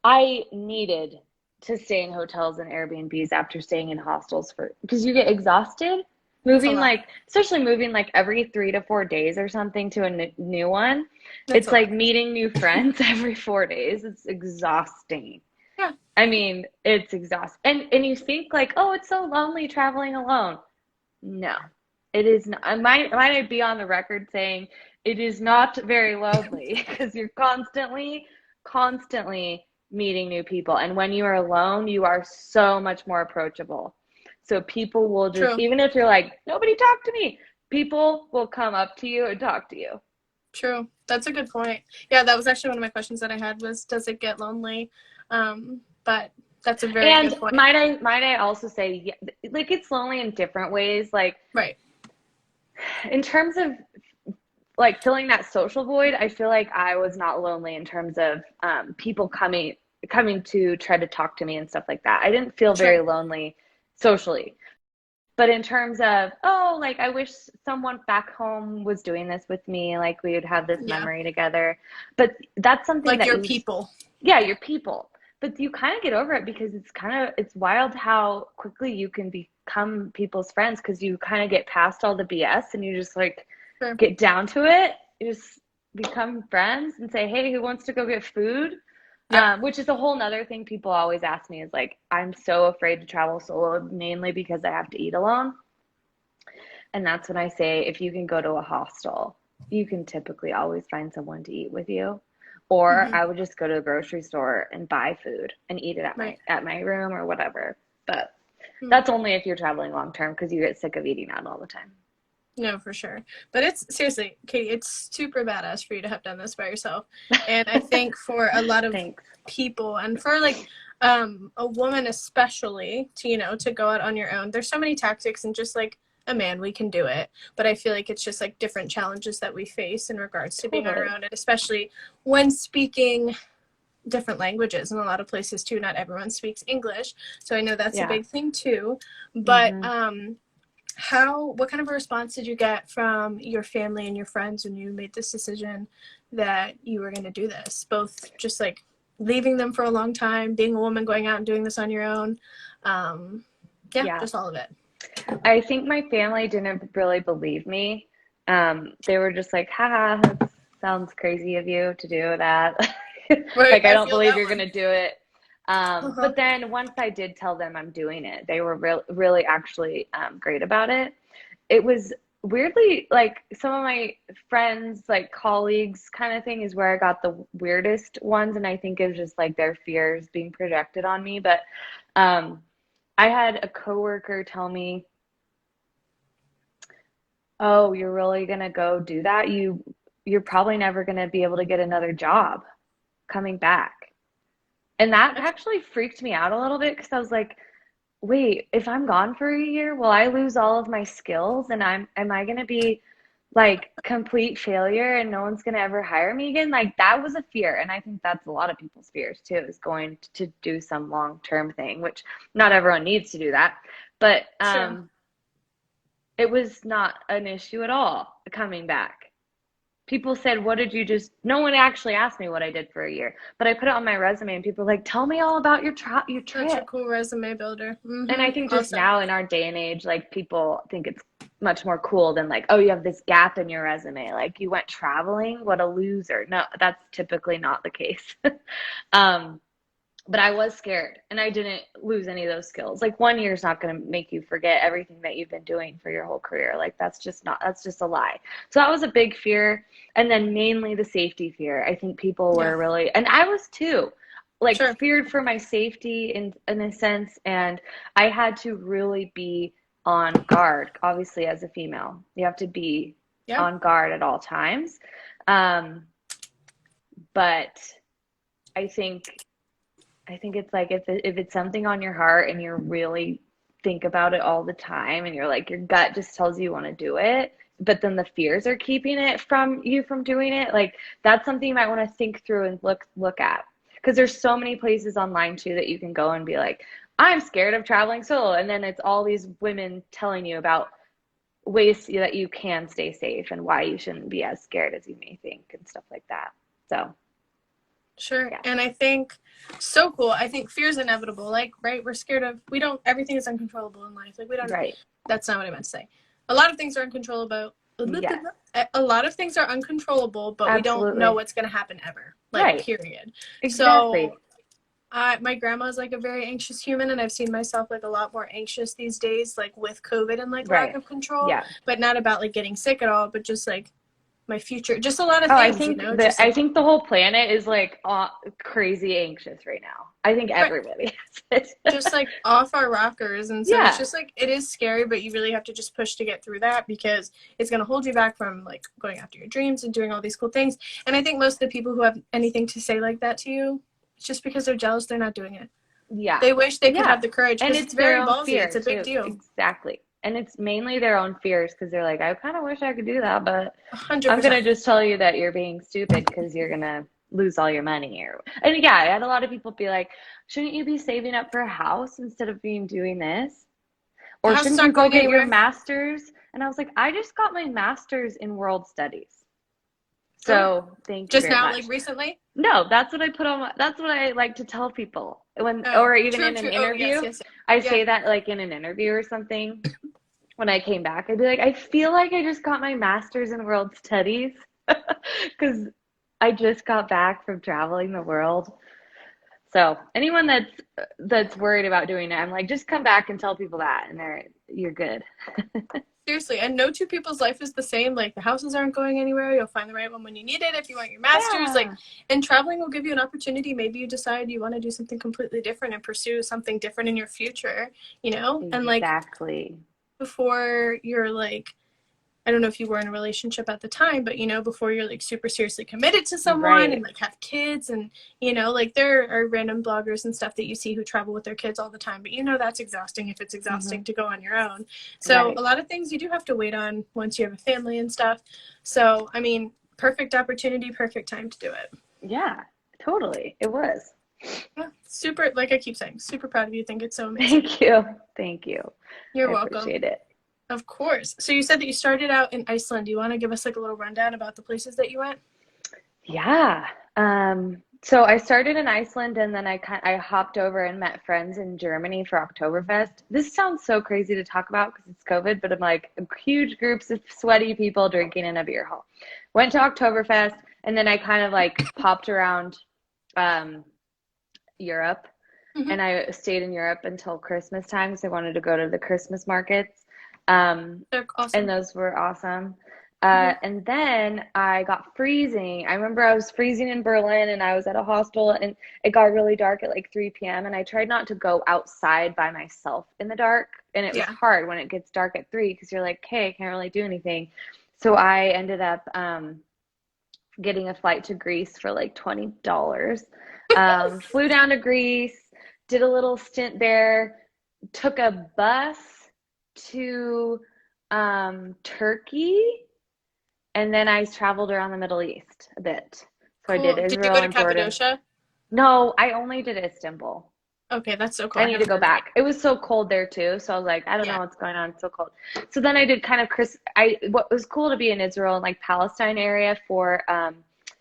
S2: I needed to stay in hotels and Airbnbs after staying in hostels because you get exhausted
S1: It's a
S2: moving
S1: lot.
S2: like especially moving like every 3 to 4 days or something to a new one.
S1: That's
S2: It's
S1: a lot.
S2: like meeting new friends every 4 days. It's exhausting.
S1: Yeah.
S2: I mean, it's exhausting. And you think like, oh, it's so lonely traveling alone. No, it is not. I might I be on the record saying it is not very lonely because you're constantly meeting new people. And when you are alone, you are so much more approachable. So people will just,
S1: True.
S2: even if you're like, nobody talk to me, people will come up to you and talk to you.
S1: True. That's a good point. Yeah, that was actually one of my questions that I had was does it get lonely? But that's a very
S2: And
S1: good point.
S2: might I also say, yeah, like it's lonely in different ways. Like
S1: Right.
S2: in terms of like filling that social void, I feel like I was not lonely in terms of people coming to try to talk to me and stuff like that. I didn't feel very
S1: Sure.
S2: lonely socially. But in terms of, oh, like I wish someone back home was doing this with me, like we would have this
S1: Yeah.
S2: memory together. But that's something
S1: Like
S2: that
S1: your
S2: you,
S1: people.
S2: yeah, you're people. But you kind of get over it because it's wild how quickly you can become people's friends because you kind of get past all the BS and you just like
S1: Sure.
S2: get down to it. You just become friends and say, hey, who wants to go get food?
S1: Yep.
S2: Which is a whole nother thing people always ask me is like, I'm so afraid to travel solo, mainly because I have to eat alone. And that's when I say, if you can go to a hostel, you can typically always find someone to eat with you. Or
S1: Hmm.
S2: I would just go to the grocery store and buy food and eat it at my
S1: Right.
S2: at my room or whatever. But
S1: Hmm.
S2: that's only if you're traveling long term because you get sick of eating out all the time.
S1: No, for sure. But it's seriously, Katie, it's super badass for you to have done this by yourself. And I think for a lot of
S2: Thanks.
S1: people and for like a woman especially to, to go out on your own, there's so many tactics and just like a man, we can do it. But I feel like it's just like different challenges that we face in regards to being on our
S2: Totally.
S1: own, and especially when speaking different languages in a lot of places too. Not everyone speaks English. So I know that's a
S2: Yeah.
S1: big thing too. But
S2: Hmm.
S1: what kind of a response did you get from your family and your friends when you made this decision that you were going to do this? Both just like leaving them for a long time, being a woman, going out and doing this on your own. Yeah,
S2: Yeah.
S1: just all of it.
S2: I think my family didn't really believe me. They were just like, haha, that sounds crazy of you to do that.
S1: Right,
S2: Like, I
S1: I
S2: don't
S1: feel
S2: believe
S1: that
S2: you're
S1: one.
S2: gonna do it.
S1: Uh-huh.
S2: But then once I did tell them I'm doing it, they were really actually great about it. It was weirdly like some of my friends, like colleagues kind of thing is where I got the weirdest ones. And I think it was just like their fears being projected on me. But um, I had a coworker tell me, "Oh, you're really gonna go do that? You're probably never gonna be able to get another job coming back." And that actually freaked me out a little bit because I was like, "Wait, if I'm gone for a year, will I lose all of my skills and am I gonna be like complete failure and no one's gonna ever hire me again?" Like that was a fear, and I think that's a lot of people's fears too, is going to do some long-term thing, which not everyone needs to do that. But
S1: Sure.
S2: it was not an issue at all coming back. People said, "What did you just?" No one actually asked me what I did for a year, but I put it on my resume, and people were like, "Tell me all about your
S1: Such a
S2: trip."
S1: cool resume builder.
S2: And I think just
S1: Awesome.
S2: now in our day and age, like people think it's much more cool than like, "Oh, you have this gap in your resume. Like you went traveling. What a loser." No, that's typically not the case. um, but I was scared and I didn't lose any of those skills. Like 1 year is not going to make you forget everything that you've been doing for your whole career. Like that's just a lie. So that was a big fear. And then mainly the safety fear. I think people
S1: Yeah,
S2: were really, and I was too, like
S1: sure.
S2: feared for my safety in a sense. And I had to really be on guard. Obviously, as a female, you have to be
S1: Yeah.
S2: on guard at all times. Um, but I think I think it's like if it's something on your heart and you really think about it all the time and you're like your gut just tells you want to do it, but then the fears are keeping it from you from doing it, like that's something you might want to think through and look at. Because there's so many places online too that you can go and be like, I'm scared of traveling solo, and then it's all these women telling you about ways that you can stay safe and why you shouldn't be as scared as you may think and stuff like that. So,
S1: Sure.
S2: yeah.
S1: And I think so cool. I think fear is inevitable. Like, right, we're scared of we don't everything is uncontrollable in life. Like we don't
S2: Right.
S1: that's not what I meant to say. A lot of things are uncontrollable.
S2: Yes.
S1: A lot of things are uncontrollable, but we don't know
S2: Absolutely.
S1: what's going to happen ever. Like,
S2: Right.
S1: period.
S2: Exactly.
S1: So, my grandma's like a very anxious human, and I've seen myself like a lot more anxious these days, like with COVID and like lack
S2: Right.
S1: of control,
S2: Yeah.
S1: but not about like getting sick at all, but just like my future, just a lot of
S2: Oh,
S1: things, just
S2: I
S1: like
S2: think the whole planet is like crazy anxious right now. I think
S1: right,
S2: everybody is.
S1: just like off our rockers. And so it's
S2: Yeah.
S1: just like it is scary, but you really have to just push to get through that because it's going to hold you back from like going after your dreams and doing all these cool things. And I think most of the people who have anything to say like that to you, it's just because they're jealous they're not doing it.
S2: Yeah.
S1: They wish they could
S2: Yeah.
S1: have the courage
S2: And
S1: because
S2: it's
S1: it's
S2: their
S1: very
S2: own
S1: ballsy. It's
S2: fear
S1: a big
S2: too.
S1: deal.
S2: Exactly. And it's mainly their own fears because they're like, I kind of wish I could do that, but I'm
S1: 100%.
S2: gonna just tell you that you're being stupid because you're gonna lose all your money. Or and yeah, I had a lot of people be like, shouldn't you be saving up for a house instead of being doing this?
S1: The
S2: Or
S1: houses
S2: shouldn't you
S1: aren't
S2: go
S1: going
S2: get your
S1: anywhere.
S2: master's? And I was like, I just got my master's in world studies.
S1: Oh,
S2: So thank you
S1: just
S2: very
S1: now, like
S2: much.
S1: recently?
S2: No, that's what I put on that's what I like to tell people when,
S1: Oh,
S2: or even
S1: true,
S2: in an
S1: true. Oh, yes,
S2: interview.
S1: yes, yes.
S2: I
S1: Yeah.
S2: say that like in an interview or something. When I came back, I'd be like, I feel like I just got my master's in world studies because I just got back from traveling the world. So anyone that's worried about doing it, I'm like, just come back and tell people that, and you're good.
S1: Seriously, and no two people's life is the same. Like the houses aren't going anywhere. You'll find the right one when you need it. If you want your master's, like,
S2: Yeah,
S1: and traveling will give you an opportunity. Maybe you decide you want to do something completely different and pursue something different in your future. And like
S2: exactly.
S1: before you're like I don't know if you were in a relationship at the time, but, before you're like super seriously committed to someone and
S2: Right.
S1: like have kids and, like there are random bloggers and stuff that you see who travel with their kids all the time, but that's exhausting if it's exhausting to go on your own. So a
S2: Right.
S1: lot of things you do have to wait on once you have a family and stuff. So, I mean, perfect opportunity, perfect time to do it.
S2: Yeah, totally. It was.
S1: Yeah, super, like I keep saying, super proud of you. Think it's so amazing.
S2: Thank you. Thank you.
S1: You're
S2: I
S1: welcome.
S2: appreciate it.
S1: Of course. So you said that you started out in Iceland. Do you want to give us like a little rundown about the places that you went?
S2: Yeah. So I started in Iceland and then I hopped over and met friends in Germany for Oktoberfest. This sounds so crazy to talk about because it's COVID, but I'm like huge groups of sweaty people drinking in a beer hall. Went to Oktoberfest and then I kind of like popped around um, Europe,
S1: Mm-hmm.
S2: and I stayed in Europe until Christmas time because I wanted to go to the Christmas markets. Um,
S1: They're
S2: and
S1: awesome.
S2: those were awesome.
S1: Mm-hmm.
S2: And then I got freezing. I remember I was freezing in Berlin and I was at a hostel and it got really dark at like 3 p.m. And I tried not to go outside by myself in the dark. And it was
S1: Yeah.
S2: hard when it gets dark at 3 because you're like, hey, I can't really do anything. So I ended up getting a flight to Greece for like $20. Flew down to Greece, did a little stint there, took a bus to Turkey, and then I traveled around the Middle East a bit. So I did
S1: Cool. Did you go
S2: Israel
S1: to
S2: and Jordan.
S1: Cappadocia?
S2: No, I only did Istanbul.
S1: Okay, that's so cool.
S2: I
S1: I
S2: need to
S1: haven't
S2: go
S1: been there.
S2: back. It was so cold there too, so I was like, I don't know
S1: Yeah.
S2: what's going on. It's so cold. So then I did kind of Chris. I what was cool to be in Israel and like Palestine area for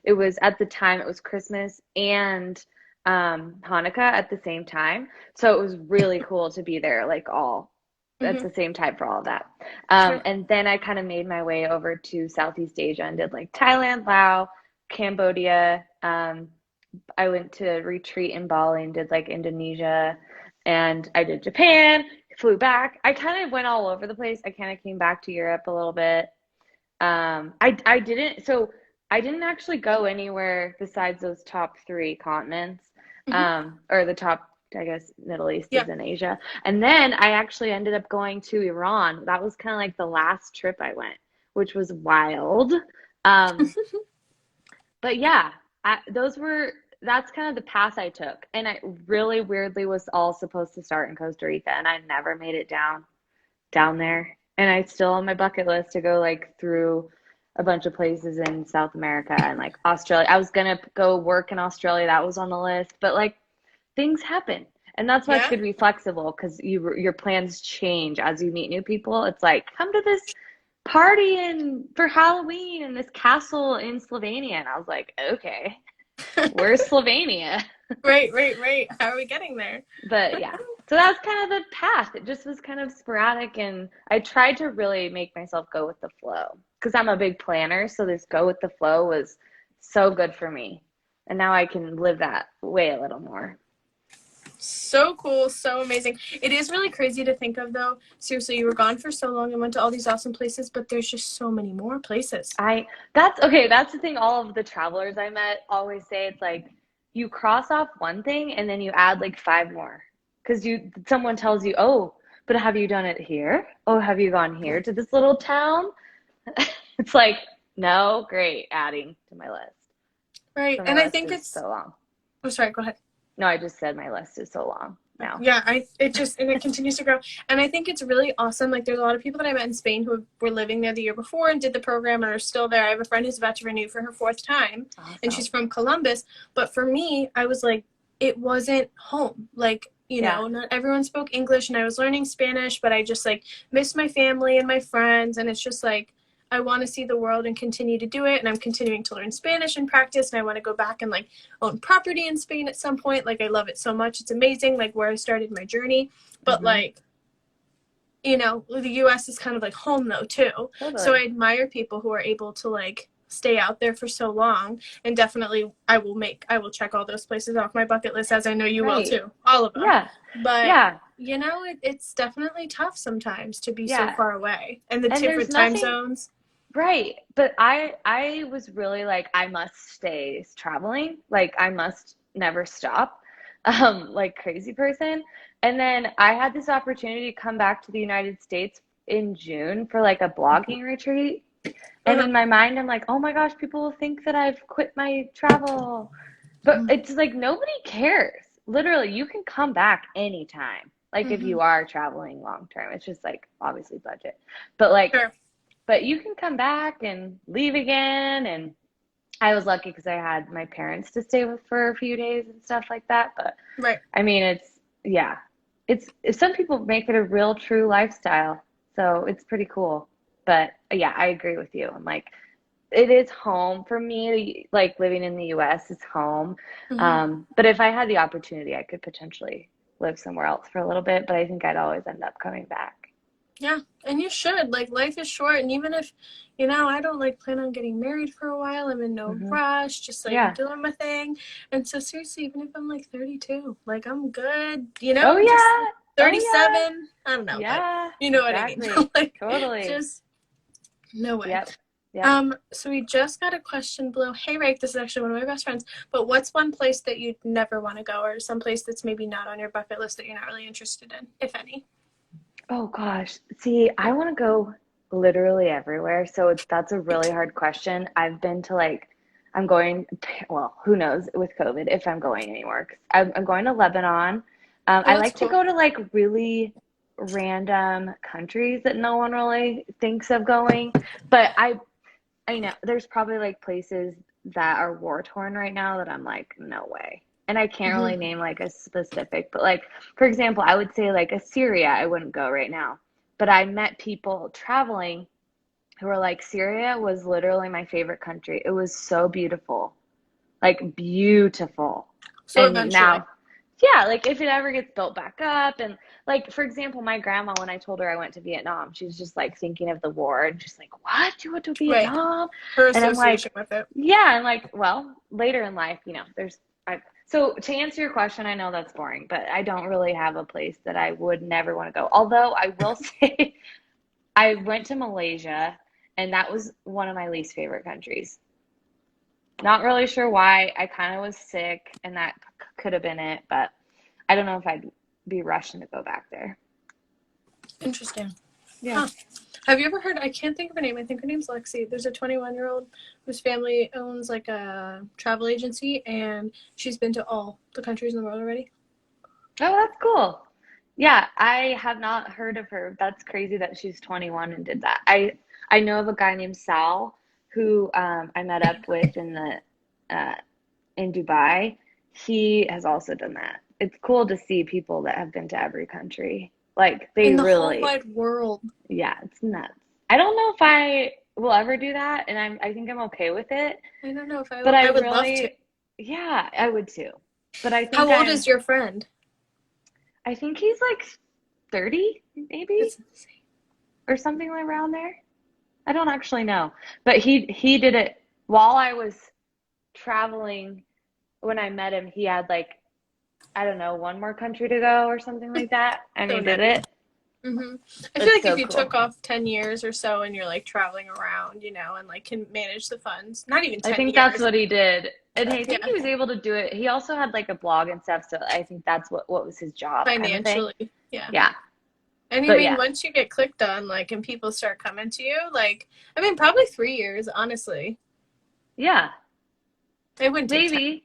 S2: it was at the time it was Christmas and Hanukkah at the same time. So it was really cool to be there like all at
S1: Mm-hmm.
S2: the same time for all of that.
S1: Sure.
S2: And then I kind of made my way over to Southeast Asia and did like Thailand, Laos, Cambodia. I went to retreat in Bali and did like Indonesia, and I did Japan, flew back. I kind of went all over the place. I kind of came back to Europe a little bit. I didn't actually go anywhere besides those top three continents,
S1: Mm-hmm.
S2: or the top, I guess, Middle East
S1: Yeah.
S2: is in Asia. And then I actually ended up going to Iran. That was kind of like the last trip I went, which was wild. Um, but yeah, that's kind of the path I took. And I really weirdly was all supposed to start in Costa Rica, and I never made it down there. And I still on my bucket list to go like through a bunch of places in South America and like Australia. I was gonna go work in Australia, that was on the list, but like things happen. And that's why it's
S1: Yeah.
S2: good to be flexible because your plans change as you meet new people. It's like, come to this party for Halloween in this castle in Slovenia. And I was like, okay, where's Slovenia?
S1: Right, right, right. How are we getting there?
S2: But yeah, so that's kind of the path. It just was kind of sporadic, and I tried to really make myself go with the flow because I'm a big planner. So this go with the flow was so good for me. And now I can live that way a little more.
S1: So cool, so amazing. It is really crazy to think of, though. Seriously, you were gone for so long and went to all these awesome places, but there's just so many more places.
S2: That's okay. That's the thing. All of the travelers I met always say it's like you cross off one thing and then you add like five more because someone tells you, oh, but have you done it here? Oh, have you gone here to this little town? It's like, no, great, adding to my list.
S1: Right,
S2: So my
S1: and I
S2: list
S1: think
S2: is
S1: it's.
S2: so long.
S1: Oh, sorry. Go ahead.
S2: No, I just said my list is so long now.
S1: Yeah, it continues to grow, and I think it's really awesome. Like, there's a lot of people that I met in Spain who were living there the year before and did the program and are still there. I have a friend who's about to renew for her fourth time, and she's
S2: Awesome.
S1: from Columbus. But for me, I was like, it wasn't home. Like,
S2: Yeah.
S1: not everyone spoke English, and I was learning Spanish, but I just like missed my family and my friends, and it's just like I want to see the world and continue to do it, and I'm continuing to learn Spanish and practice, and I want to go back and like own property in Spain at some point. Like, I love it so much. It's amazing, like where I started my journey. But
S2: Mm-hmm.
S1: like, the US is kind of like home though too. So I
S2: Totally.
S1: admire people who are able to like stay out there for so long, and definitely I will check all those places off my bucket list, as I know you will
S2: Right.
S1: too. All of them.
S2: Yeah.
S1: But
S2: Yeah.
S1: it's definitely tough sometimes to be so
S2: Yeah.
S1: far away, and the
S2: And there's
S1: different time
S2: nothing
S1: zones.
S2: right. But I was really like I must stay traveling. Like I must never stop. Like crazy person. And then I had this opportunity to come back to the United States in June for like a blogging retreat. And
S1: Uh-huh.
S2: in my mind, I'm like, oh my gosh, people will think that I've quit my travel. But it's like nobody cares. Literally, you can come back anytime. Like if
S1: Mm-hmm.
S2: you are traveling long term, it's just like obviously budget. But like,
S1: Sure.
S2: but you can come back and leave again. And I was lucky because I had my parents to stay with for a few days and stuff like that. But
S1: Right.
S2: I mean, yeah, it's some people make it a real true lifestyle. So it's pretty cool. But yeah, I agree with you. I'm like, it is home for me. Like living in the US is home.
S1: Mm-hmm.
S2: But if I had the opportunity, I could potentially live somewhere else for a little bit. But I think I'd always end up coming back.
S1: Yeah, and you should. Like, life is short, and even if, I don't like plan on getting married for a while, I'm in no
S2: Hmm.
S1: rush, just like
S2: Yeah.
S1: doing my thing. And so, seriously, even if I'm like 32, like, I'm good,
S2: Oh
S1: just
S2: yeah. Oh yeah.
S1: 37, I don't know, but
S2: Yeah.
S1: you know what I mean.
S2: Exactly.
S1: Like,
S2: Totally.
S1: just no way.
S2: Yep. Yep.
S1: So we just got a question below. Hey, Rake, this is actually one of my best friends, but what's one place that you'd never want to go, or some place that's maybe not on your bucket list that you're not really interested in, if any?
S2: Oh gosh. See, I want to go literally everywhere. So that's a
S1: Me
S2: really
S1: too.
S2: hard question. I've been to like, I'm going, well, who knows with COVID if I'm going anywhere. 'Cause I'm going to Lebanon.
S1: Oh,
S2: I
S1: that's
S2: like to
S1: cool.
S2: go to like really random countries that no one really thinks of going. But I know there's probably like places that are war torn right now that I'm like, no way. And I can't really
S1: Hmm.
S2: name like a specific, but like, for example, I would say like Assyria, I wouldn't go right now. But I met people traveling who were like, Syria was literally my favorite country. It was so beautiful, like beautiful.
S1: So
S2: And
S1: eventually.
S2: now, yeah, like if it ever gets built back up, and like for example, my grandma, when I told her I went to Vietnam, she was just like thinking of the war and just like, what? You went to
S1: Right.
S2: Vietnam?
S1: Her
S2: And I'm like,
S1: association with it.
S2: yeah, and like, well, later in life, there's so to answer your question, I know that's boring, but I don't really have a place that I would never want to go. Although I will say I went to Malaysia and that was one of my least favorite countries. Not really sure why. I kind of was sick, and that could have been it, but I don't know if I'd be rushing to go back there.
S1: Interesting.
S2: Yeah.
S1: Huh. Have you ever heard? I can't think of her name. I think her name's Lexi. There's a 21-year-old whose family owns like a travel agency, and she's been to all the countries in the world already.
S2: Oh, that's cool. Yeah, I have not heard of her. That's crazy that she's 21 and did that. I know of a guy named Sal who I met up with uh, in Dubai. He has also done that. It's cool to see people that have been to every country. Like they
S1: In the whole
S2: really,
S1: wide world.
S2: yeah, it's nuts. I don't know if I will ever do that, and I think I'm okay with it.
S1: I don't know if I
S2: But
S1: will.
S2: I
S1: I would love to.
S2: really, yeah, I would too. But
S1: How old is your friend?
S2: I think he's like 30, maybe,
S1: That's insane.
S2: or something like around there. I don't actually know. But he did it while I was traveling. When I met him, he had like, I don't know, one more country to go or something like that, and
S1: So
S2: he did
S1: nutty.
S2: it.
S1: I feel
S2: It's
S1: like if
S2: so
S1: you
S2: cool.
S1: took off 10 years or so and you're like traveling around, and like can manage the funds, not even
S2: I
S1: 10
S2: think that's
S1: years.
S2: what he did. And I think
S1: Yeah,
S2: he was able to do it. He also had like a blog and stuff, so I think that's what was his job kind of thing.
S1: financially. Yeah.
S2: Yeah.
S1: And
S2: But yeah.
S1: once you get clicked on, like, and people start coming to you, like, probably 3 years, honestly.
S2: Yeah.
S1: It wouldn't take 10.
S2: Maybe.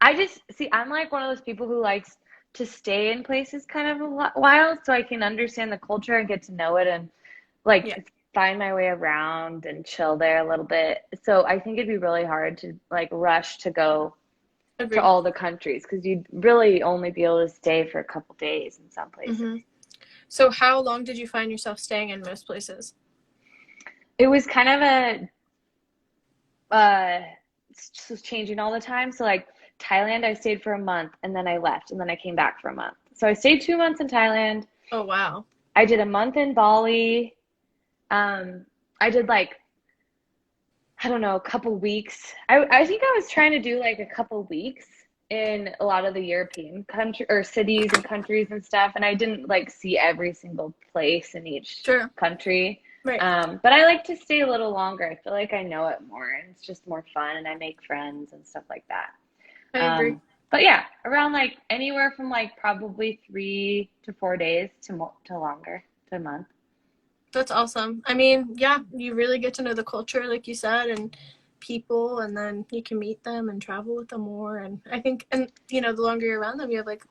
S2: I just see, I'm like one of those people who likes to stay in places kind of a while so I can understand the culture and get to know it and
S1: Yeah,
S2: like find my way around and chill there a little bit. So I think it'd be really hard to like rush to go to
S1: agreed.
S2: all the countries because you'd really only be able to stay for a couple days in some places.
S1: Hmm. So, how long did you find yourself staying in most places?
S2: It was kind of a changing all the time. So like Thailand, I stayed for a month and then I left and then I came back for a month. So I stayed 2 months in Thailand.
S1: Oh, wow.
S2: I did a month in Bali. I did like, I don't know, a couple weeks. I think I was trying to do like a couple weeks in a lot of the European country or cities and countries and stuff, and I didn't like see every single place in each
S1: Sure.
S2: country.
S1: Right.
S2: But I like to stay a little longer. I feel like I know it more, and it's just more fun, and I make friends and stuff like that.
S1: I agree.
S2: But yeah, around like anywhere from like probably 3 to 4 days to longer to a month.
S1: That's awesome. I mean, yeah, you really get to know the culture, like you said, and people, and then you can meet them and travel with them more. And I think, and the longer you're around them, you have like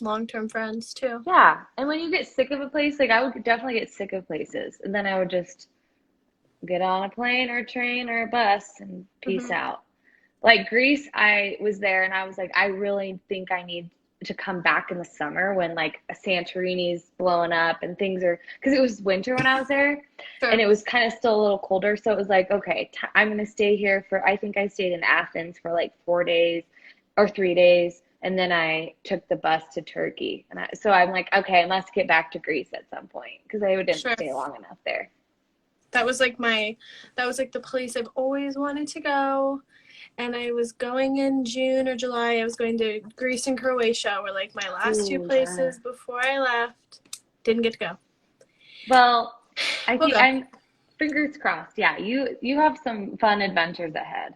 S1: long-term friends too.
S2: Yeah. And when you get sick of a place, like I would definitely get sick of places. And then I would just get on a plane or a train or a bus and peace
S1: Hmm.
S2: out. Like Greece, I was there and I was like, I really think I need to come back in the summer when like Santorini's blowing up and things are, because it was winter when I was there and
S1: Sure.
S2: it was kind of still a little colder. So it was like, okay, I'm going to stay here for, I think I stayed in Athens for like 4 days or 3 days. And then I took the bus to Turkey. And so I'm like, okay, I must get back to Greece at some point because I didn't
S1: Sure.
S2: stay long enough there.
S1: That was like that was like the place I've always wanted to go. And I was going in June or July. I was going to Greece and Croatia were like my last two
S2: Ooh, yeah.
S1: places before I left. Didn't get to go.
S2: Well, I
S1: We'll
S2: think
S1: go.
S2: I'm fingers crossed. Yeah, you have some fun adventures ahead.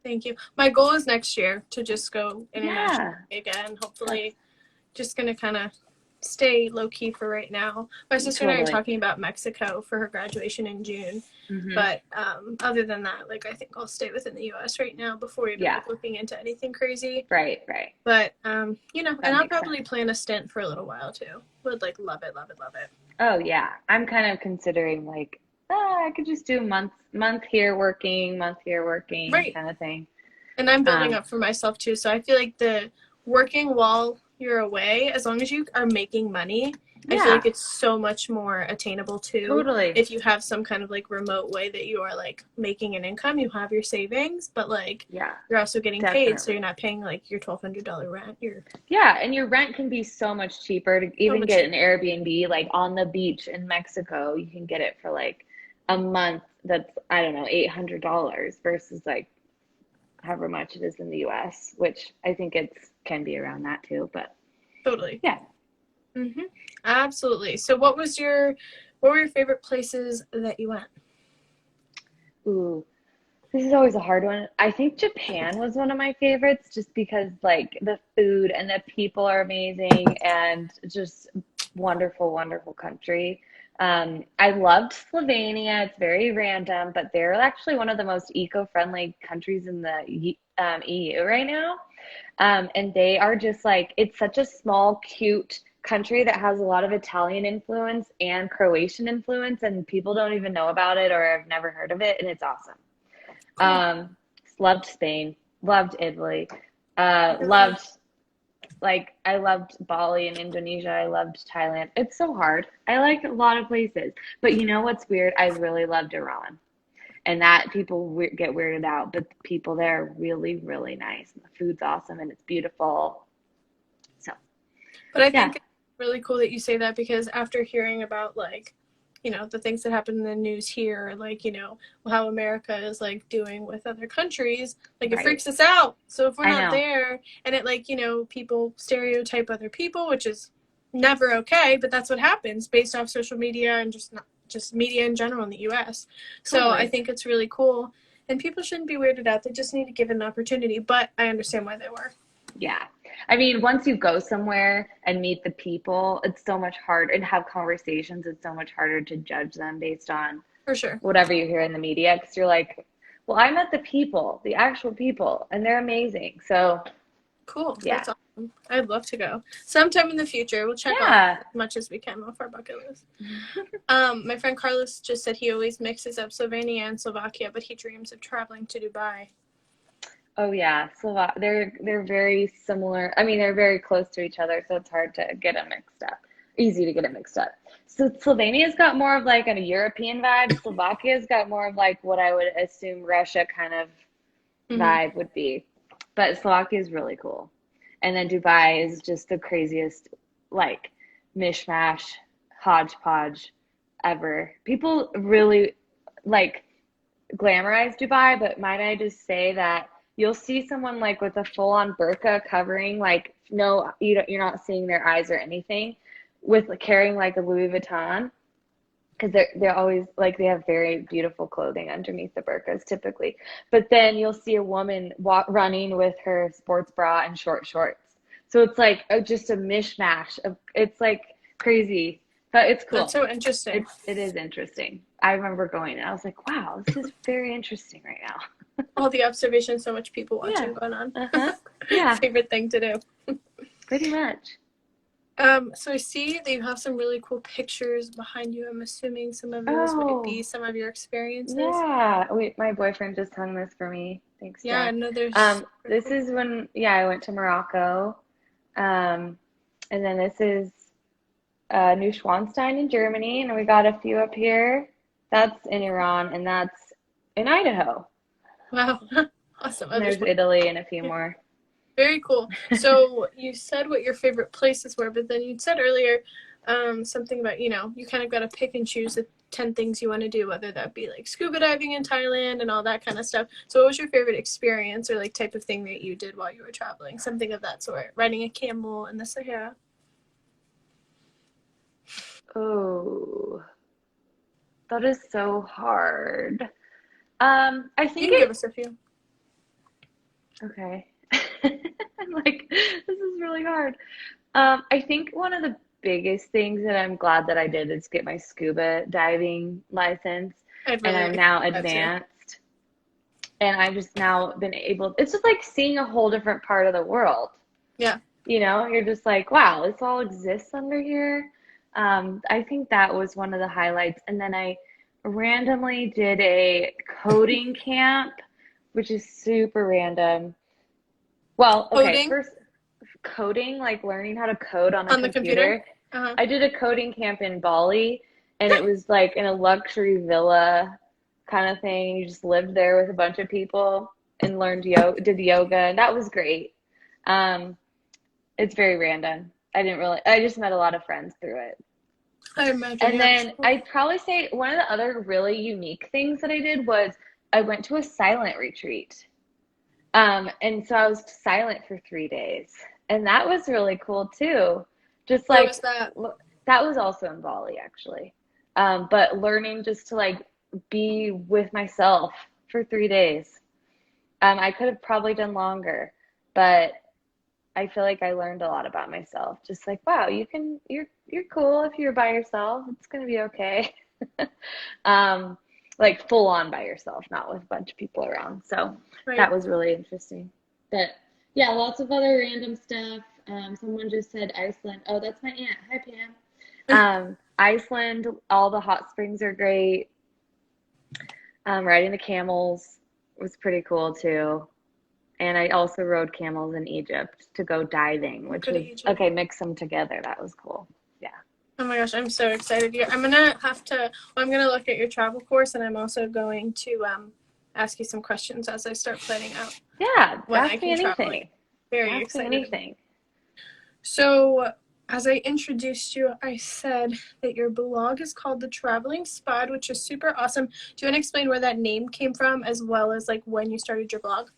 S1: Thank you. My goal is next year to just go internationally
S2: Yeah,
S1: again.
S2: that's
S1: Hopefully, just gonna kind of stay low key for right now. My sister and I are
S2: totally.
S1: talking about Mexico for her graduation in June,
S2: Hmm.
S1: but other than that, like I think I'll stay within the U.S. right now before even
S2: Yeah,
S1: like looking into anything crazy.
S2: right, right.
S1: But and
S2: That
S1: I'll
S2: makes sense.
S1: probably plan a stint for a little while too. Would like love it, love it, love it.
S2: Oh yeah, I'm kind of considering like, I could just do a month here working
S1: Right.
S2: kind of thing.
S1: And I'm building
S2: Um,
S1: up for myself too. So I feel like the working while you're away, as long as you are making money, I feel
S2: yeah,
S1: like it's so much more attainable too.
S2: totally.
S1: If you have some kind of like remote way that you are like making an income, you have your savings, but like
S2: Yeah,
S1: you're also getting paid, so you're
S2: definitely.
S1: not paying like your $1,200 rent. You're
S2: Yeah, and your rent can be so much cheaper to
S1: so
S2: even
S1: much
S2: get an
S1: cheaper.
S2: Airbnb like on the beach in Mexico. You can get it for like a month that's, I don't know, $800 versus like however much it is in the US, which I think it's can be around that too, but
S1: Totally.
S2: yeah.
S1: Mhm. Absolutely. So what were your favorite places that you went?
S2: Ooh, this is always a hard one. I think Japan was one of my favorites just because like the food and the people are amazing and just wonderful, wonderful country. I loved Slovenia. It's very random, but they're actually one of the most eco-friendly countries in the EU right now. And they are just like, it's such a small, cute country that has a lot of Italian influence and Croatian influence, and people don't even know about it or have never heard of it, and it's awesome.
S1: Cool.
S2: Um, Loved Spain, loved Italy,
S1: Really?
S2: I loved Bali in Indonesia. I loved Thailand. It's so hard. I like a lot of places, but you know what's weird? I really loved Iran, and that people get weirded out, but the people there are really, really nice. And the food's awesome and it's beautiful. So
S1: But I
S2: yeah,
S1: think it's really cool that you say that because after hearing about like, the things that happen in the news here, like, how America is like doing with other countries, like it
S2: right.
S1: freaks us out. So if we're
S2: I
S1: not
S2: know.
S1: there and it like, people stereotype other people, which is never okay, but that's what happens based off social media and just not just media in general in the US. So I
S2: Totally.
S1: think it's really cool. And people shouldn't be weirded out. They just need to give it an opportunity. But I understand why they were.
S2: Yeah. I mean, once you go somewhere and meet the people, it's so much harder and have conversations. It's so much harder to judge them based on
S1: For sure.
S2: whatever you hear in the media because you're like, well, I met the people, the actual people, and they're amazing. So,
S1: Cool.
S2: yeah.
S1: That's awesome. I'd love to go. Sometime in the future, we'll check off
S2: Yeah.
S1: as much as we can off our bucket list. My friend Carlos just said he always mixes up Slovenia and Slovakia, but he dreams of traveling to Dubai.
S2: Oh yeah, they're very similar. I mean, they're very close to each other, so it's hard to get them mixed up. Easy to get it mixed up. So Slovenia's got more of like a European vibe. Slovakia's got more of like what I would assume Russia kind of
S1: Mm-hmm.
S2: vibe would be. But Slovakia is really cool. And then Dubai is just the craziest like mishmash hodgepodge ever. People really like glamorize Dubai, but might I just say that you'll see someone like with a full-on burqa covering, like no, you're not seeing their eyes or anything, with like, carrying like a Louis Vuitton because they're always like they have very beautiful clothing underneath the burqas typically. But then you'll see a woman running with her sports bra and short shorts. So it's like just a mishmash of it's like crazy. But it's
S1: That's
S2: cool.
S1: so interesting.
S2: It is interesting. I remember going and I was like, wow, this is very interesting right now.
S1: All the observations, so much people
S2: Yeah.
S1: watching going on.
S2: Uh-huh. Yeah,
S1: Favorite thing to do.
S2: pretty much.
S1: So I see that you have some really cool pictures behind you. I'm assuming some of those might be
S2: Oh,
S1: some of your experiences.
S2: yeah. Wait, my boyfriend just hung this for me. Thanks,
S1: Yeah, I
S2: Jack.
S1: know there's super
S2: This
S1: cool.
S2: is when, yeah, I went to Morocco. Um, and then this is Neuschwanstein in Germany, and we got a few up here. That's in Iran, and that's in Idaho.
S1: Wow. Awesome.
S2: And there's Italy and a few more.
S1: Very cool. So you said what your favorite places were, but then you said earlier something about, you kind of got to pick and choose the 10 things you want to do, whether that be like scuba diving in Thailand and all that kind of stuff. So what was your favorite experience or like type of thing that you did while you were traveling? Something of that sort. Riding a camel in the Sahara.
S2: Oh, that is so hard. I
S1: You
S2: think
S1: can give
S2: it,
S1: us a few.
S2: okay. I'm like, this is really hard. I think one of the biggest things that I'm glad that I did is get my scuba diving license,
S1: I'd
S2: and
S1: really
S2: I'm
S1: like
S2: now
S1: that too.
S2: advanced, and I've just now been able, it's just like seeing a whole different part of the world.
S1: Yeah.
S2: You're just like, wow, this all exists under here. I think that was one of the highlights. And then I randomly did a coding camp, which is super random. Well, okay,
S1: Coding
S2: first coding, like learning how to code on a
S1: on the computer.
S2: computer.
S1: Uh-huh.
S2: I did a coding camp in Bali, and it was like in a luxury villa kind of thing. You just lived there with a bunch of people and learned yoga, did yoga, and that was great. Um, it's very random. I just met a lot of friends through it.
S1: I imagine,
S2: And
S1: yeah.
S2: then I'd probably say one of the other really unique things that I did was I went to a silent retreat. And so I was silent for 3 days. And that was really cool too. Just
S1: Where was
S2: like,
S1: that?
S2: that was also in Bali actually. But learning just to like be with myself for 3 days. I could have probably done longer, but I feel like I learned a lot about myself. Just like, wow, you're cool if you're by yourself. It's gonna be okay. um, like full on by yourself, not with a bunch of people around. So
S1: Right.
S2: that was really interesting. But yeah, lots of other random stuff. Someone just said Iceland. Oh, that's my aunt. Hi, Pam. Iceland, all the hot springs are great. Riding the camels was pretty cool too. And I also rode camels in Egypt to go diving, which
S1: Go to
S2: was
S1: Egypt.
S2: okay, mix them together. That was cool. Yeah.
S1: Oh my gosh, I'm so excited. Yeah, I'm gonna have to. Well, I'm gonna look at your travel course, and I'm also going to ask you some questions as I start planning out
S2: Yeah,
S1: when I
S2: ask me
S1: can travel.
S2: anything.
S1: Very
S2: Ask me
S1: excited.
S2: anything.
S1: So, as I introduced you, I said that your blog is called The Traveling Spud, which is super awesome. Do you want to explain where that name came from, as well as like when you started your blog?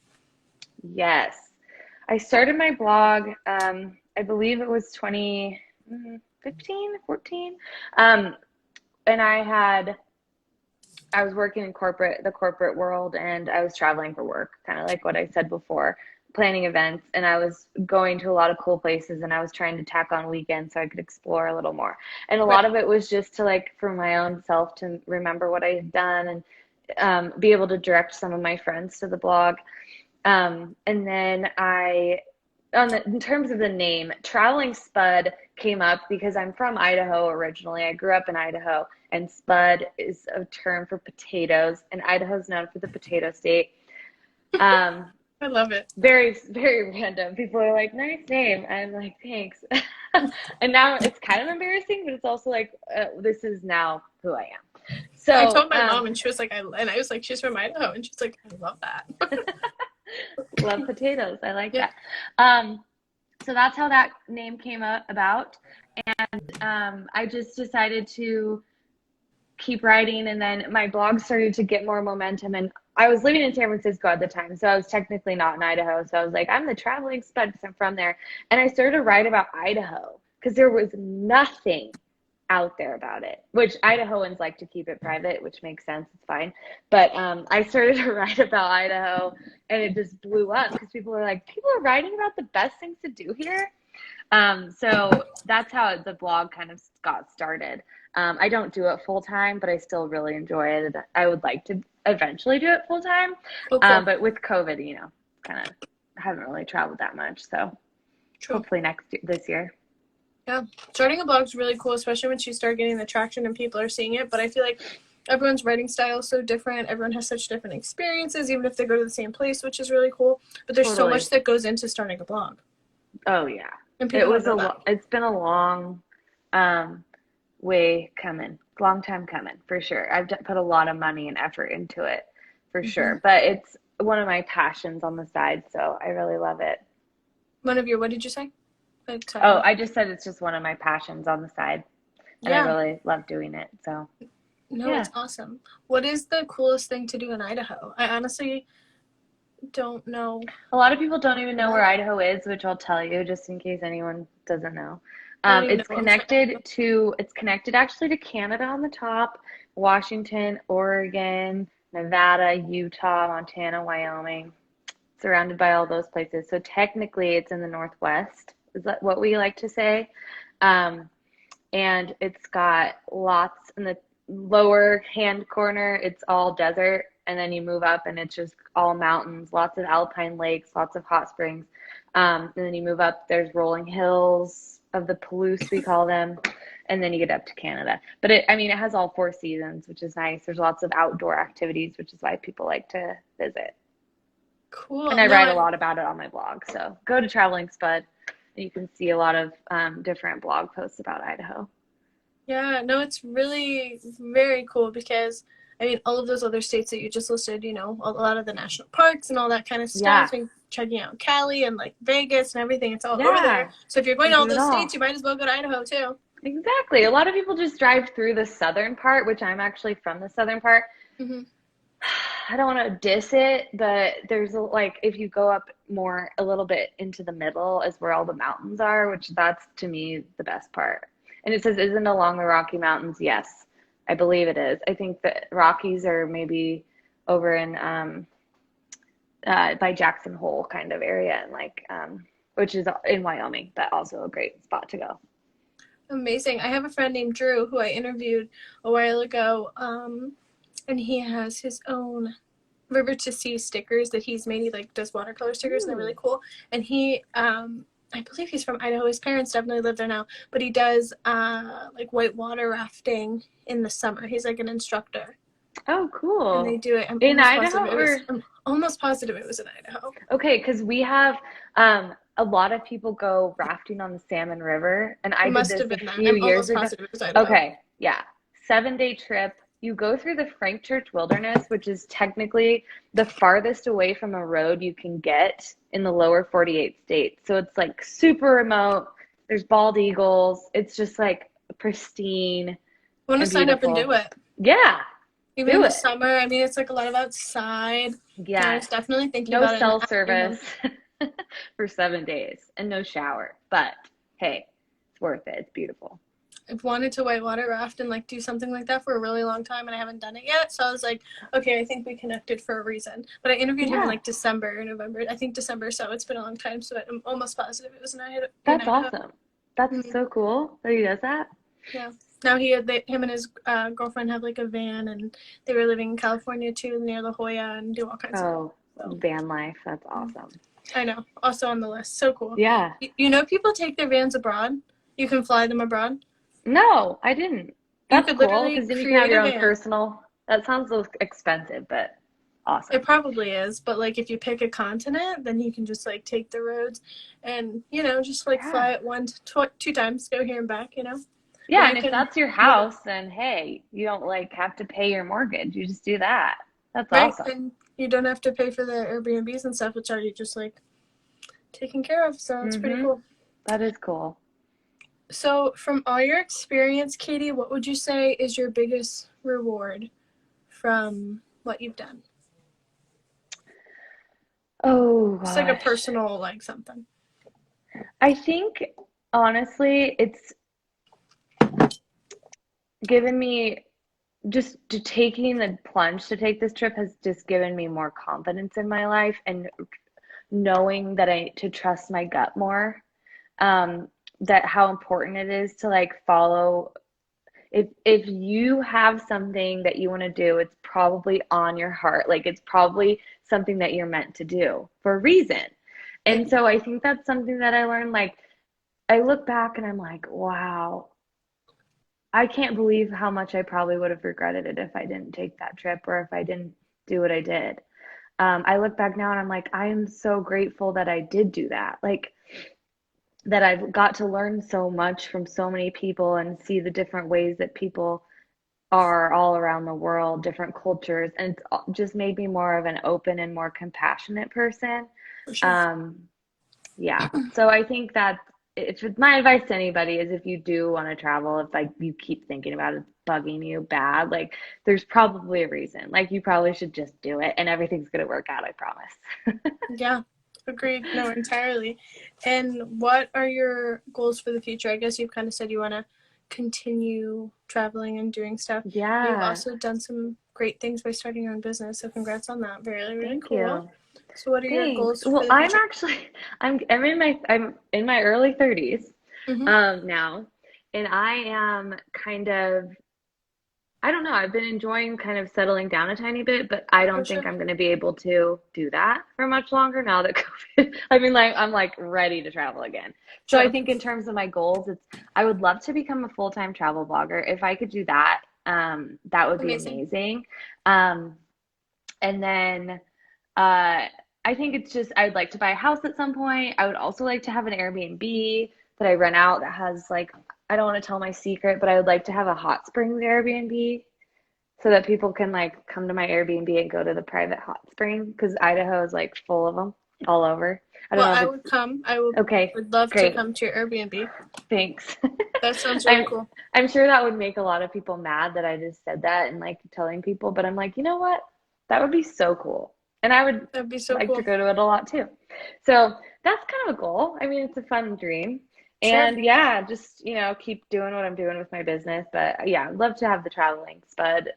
S2: Yes. I started my blog, I believe it was 2015, 14. And I was working in the corporate world, and I was traveling for work, kind of like what I said before, planning events, and I was going to a lot of cool places, and I was trying to tack on weekends so I could explore a little more. And a lot
S1: Right.
S2: of it was just to like for my own self to remember what I had done and be able to direct some of my friends to the blog. And then in terms of the name, Traveling Spud came up because I'm from Idaho originally. I grew up in Idaho, and spud is a term for potatoes, and Idaho's known for the potato state. Um,
S1: I love it.
S2: very, very random. People are like, nice name. I'm like, thanks. And now it's kind of embarrassing, but it's also like, this is now who I am.
S1: I
S2: So,
S1: told my mom, and she was like, and I was like, she's from Idaho, and she's like, I love that.
S2: love potatoes. I like
S1: Yeah.
S2: that. So that's how that name came about. I just decided to keep writing, and then my blog started to get more momentum. And I was living in San Francisco at the time, so I was technically not in Idaho. So I was like, I'm the traveling spud because I'm from there. And I started to write about Idaho because there was nothing out there about it, which Idahoans like to keep it private, which makes sense. It's fine. But I started to write about Idaho, and it just blew up because people are like, people are writing about the best things to do here. So that's how the blog kind of got started. I don't do it full time, but I still really enjoy it. I would like to eventually do it full time.
S1: Oh, cool.
S2: But with COVID, kind of haven't really traveled that much. So
S1: True.
S2: hopefully this year.
S1: Yeah. Starting a blog is really cool, especially once you start getting the traction and people are seeing it. But I feel like everyone's writing style is so different. Everyone has such different experiences, even if they go to the same place, which is really cool. But there's so
S2: Totally.
S1: much that goes into starting a blog.
S2: Oh yeah.
S1: And people don't know that.
S2: It's been a long way coming, long time coming for sure. I've put a lot of money and effort into it for sure, but it's one of my passions on the side, so I really love it.
S1: What did you say?
S2: Oh, I just said it's just one of my passions on the side, and I
S1: Yeah.
S2: really love doing it. So,
S1: No,
S2: yeah.
S1: it's awesome. What is the coolest thing to do in Idaho? I honestly don't know.
S2: A lot of people don't even know where Idaho is, which I'll tell you just in case anyone doesn't know.
S1: I don't even
S2: It's
S1: know what's going on.
S2: it's connected actually to Canada on the top, Washington, Oregon, Nevada, Utah, Montana, Wyoming, surrounded by all those places. So technically it's in the Northwest, is that what we like to say? Um, and it's got lots in the lower hand corner, it's all desert, and then you move up and it's just all mountains, lots of alpine lakes, lots of hot springs. And then you move up, there's rolling hills of the Palouse, we call them, and then you get up to Canada. But it has all four seasons, which is nice. There's lots of outdoor activities, which is why people like to visit.
S1: Cool.
S2: And I
S1: No,
S2: write a lot about it on my blog. So go to Traveling Spud. You can see a lot of different blog posts about Idaho.
S1: yeah, no, it's really very cool because I mean, all of those other states that you just listed, a lot of the national parks and all that kind of
S2: Yeah.
S1: stuff, and checking out Cali and like Vegas and everything, it's all over
S2: Yeah.
S1: there. So if you're going
S2: We
S1: to all
S2: do it
S1: those
S2: all.
S1: states, you might as well go to Idaho too.
S2: Exactly. A lot of people just drive through the southern part, which I'm actually from the southern part.
S1: Hmm.
S2: I don't want to diss it, but like if you go up more a little bit into the middle is where all the mountains are, which that's to me the best part. And it says, isn't along the Rocky Mountains? Yes, I believe it is. I think the Rockies are maybe over in by Jackson Hole kind of area, and which is in Wyoming, but also a great spot to go.
S1: Amazing. I have a friend named Drew who I interviewed a while ago, and he has his own River to Sea stickers that he's made. He like does watercolor stickers, and they're really cool. And he, I believe he's from Idaho. His parents definitely live there now, but he does like whitewater rafting in the summer. He's like an instructor.
S2: Oh,
S1: And they
S2: cool.
S1: do it. I'm
S2: In
S1: almost positive
S2: Idaho
S1: it was.
S2: or
S1: I'm almost positive it was in Idaho.
S2: okay, because we have a lot of people go rafting on the Salmon River, and I
S1: It
S2: did
S1: must
S2: this
S1: have
S2: a
S1: been then.
S2: few
S1: I'm
S2: years
S1: almost
S2: ago.
S1: positive it was Idaho.
S2: Okay, yeah. 7-day trip. You go through the Frank Church Wilderness, which is technically the farthest away from a road you can get in the lower 48 states. So it's like super remote. There's bald eagles. It's just like pristine
S1: I want to
S2: and
S1: sign up and do
S2: beautiful.
S1: it.
S2: Yeah,
S1: Even in
S2: do
S1: the
S2: it.
S1: summer, I mean, it's like a lot of outside. And I was
S2: Yes.
S1: definitely thinking
S2: No
S1: about it and
S2: cell
S1: asking him.
S2: service for 7 days and no shower. But hey, it's worth it. It's beautiful.
S1: I've wanted to whitewater raft and like do something like that for a really long time, and I haven't done it yet. So I was like, okay, I think we connected for a reason. But I interviewed him in
S2: Yeah,
S1: like December or November. I think December, so it's been a long time. So I'm almost positive it was in
S2: that's
S1: Idaho.
S2: awesome. That's
S1: Mm-hmm.
S2: so cool that he does that.
S1: Yeah. Now him and his girlfriend have like a van, and they were living in California too, near La Jolla, and do all kinds of
S2: Oh,
S1: stuff. So
S2: van life. That's awesome.
S1: I know. Also on the list. So cool.
S2: Yeah.
S1: You know, people take their vans abroad. You can fly them abroad.
S2: No, I didn't.
S1: You
S2: That's
S1: could
S2: cool
S1: literally
S2: because then you can have
S1: create a
S2: your own
S1: van.
S2: personal. That sounds a little expensive, but
S1: It
S2: awesome.
S1: probably is, but like if you pick a continent, then you can just like take the roads and just like
S2: Yeah.
S1: fly it two times, go here and back, or
S2: Yeah,
S1: you
S2: and if
S1: can
S2: that's your house, then hey, you don't like have to pay your mortgage. You just do that. That's
S1: right,
S2: awesome.
S1: and you don't have to pay for the Airbnbs and stuff, which are you just like taken care of. So it's pretty
S2: Mm-hmm.
S1: cool.
S2: That is cool.
S1: So from all your experience, Katie, what would you say is your biggest reward from what you've done?
S2: Oh
S1: It's like a
S2: gosh.
S1: personal like something.
S2: I think honestly, it's given me just to taking the plunge to take this trip has just given me more confidence in my life and knowing that I to trust my gut more. that how important it is to like follow. If you have something that you want to do, it's probably on your heart. Like it's probably something that you're meant to do for a reason.
S1: Right.
S2: And so I think that's something that I learned. Like I look back and I'm like, wow, I can't believe how much I probably would have regretted it if I didn't take that trip or if I didn't do what I did. I look back now and I'm like, I am so grateful that I did do that. Like that I've got to learn so much from so many people and see the different ways that people are all around the world, different cultures, and it's just made me more of an open and more compassionate person.
S1: For sure.
S2: Um, yeah. So I think that it's my advice to anybody is if you do want to travel, if like you keep thinking about it bugging you bad, like there's probably a reason. Like you probably should just do it and everything's gonna work out, I promise.
S1: Yeah, agreed. No, entirely. And what are your goals for the future? I guess you've kind of said you want to continue traveling and doing stuff. You've
S2: Yeah,
S1: also done some great things by starting your own business, so congrats on that. Really, really
S2: thank
S1: cool.
S2: you.
S1: So, what are your
S2: Thanks.
S1: goals for
S2: Well,
S1: the future?
S2: I'm in my early 30s
S1: Mm-hmm.
S2: now, and I am kind of I don't know. I've been enjoying kind of settling down a tiny bit, but I
S1: For
S2: don't think
S1: sure.
S2: I'm going to be able to do that for much longer now that COVID. I mean, like I'm like ready to travel again. So I
S1: Sure.
S2: think in terms of my goals, it's I would love to become a full-time travel blogger. If I could do that, that would be
S1: Amazing.
S2: amazing. Um, and then I think it's just I'd like to buy a house at some point. I would also like to have an Airbnb that I rent out that has like I don't want to tell my secret, but I would like to have a hot springs Airbnb so that people can like come to my Airbnb and go to the private hot spring because Idaho is like full of them all over. I don't
S1: Well,
S2: know if
S1: I
S2: it's
S1: would come. I would
S2: okay.
S1: would love to
S2: Great.
S1: come to your Airbnb.
S2: Thanks.
S1: That sounds really
S2: I'm
S1: cool.
S2: I'm sure that would make a lot of people mad that I just said that and like telling people, but I'm like, you know what? That would be so cool. And I would
S1: That'd be so
S2: like to
S1: cool.
S2: go to it a lot too. So that's kind of a goal. I mean, it's a fun dream.
S1: Sure.
S2: And yeah, just, keep doing what I'm doing with my business. But yeah, I'd love to have the traveling spud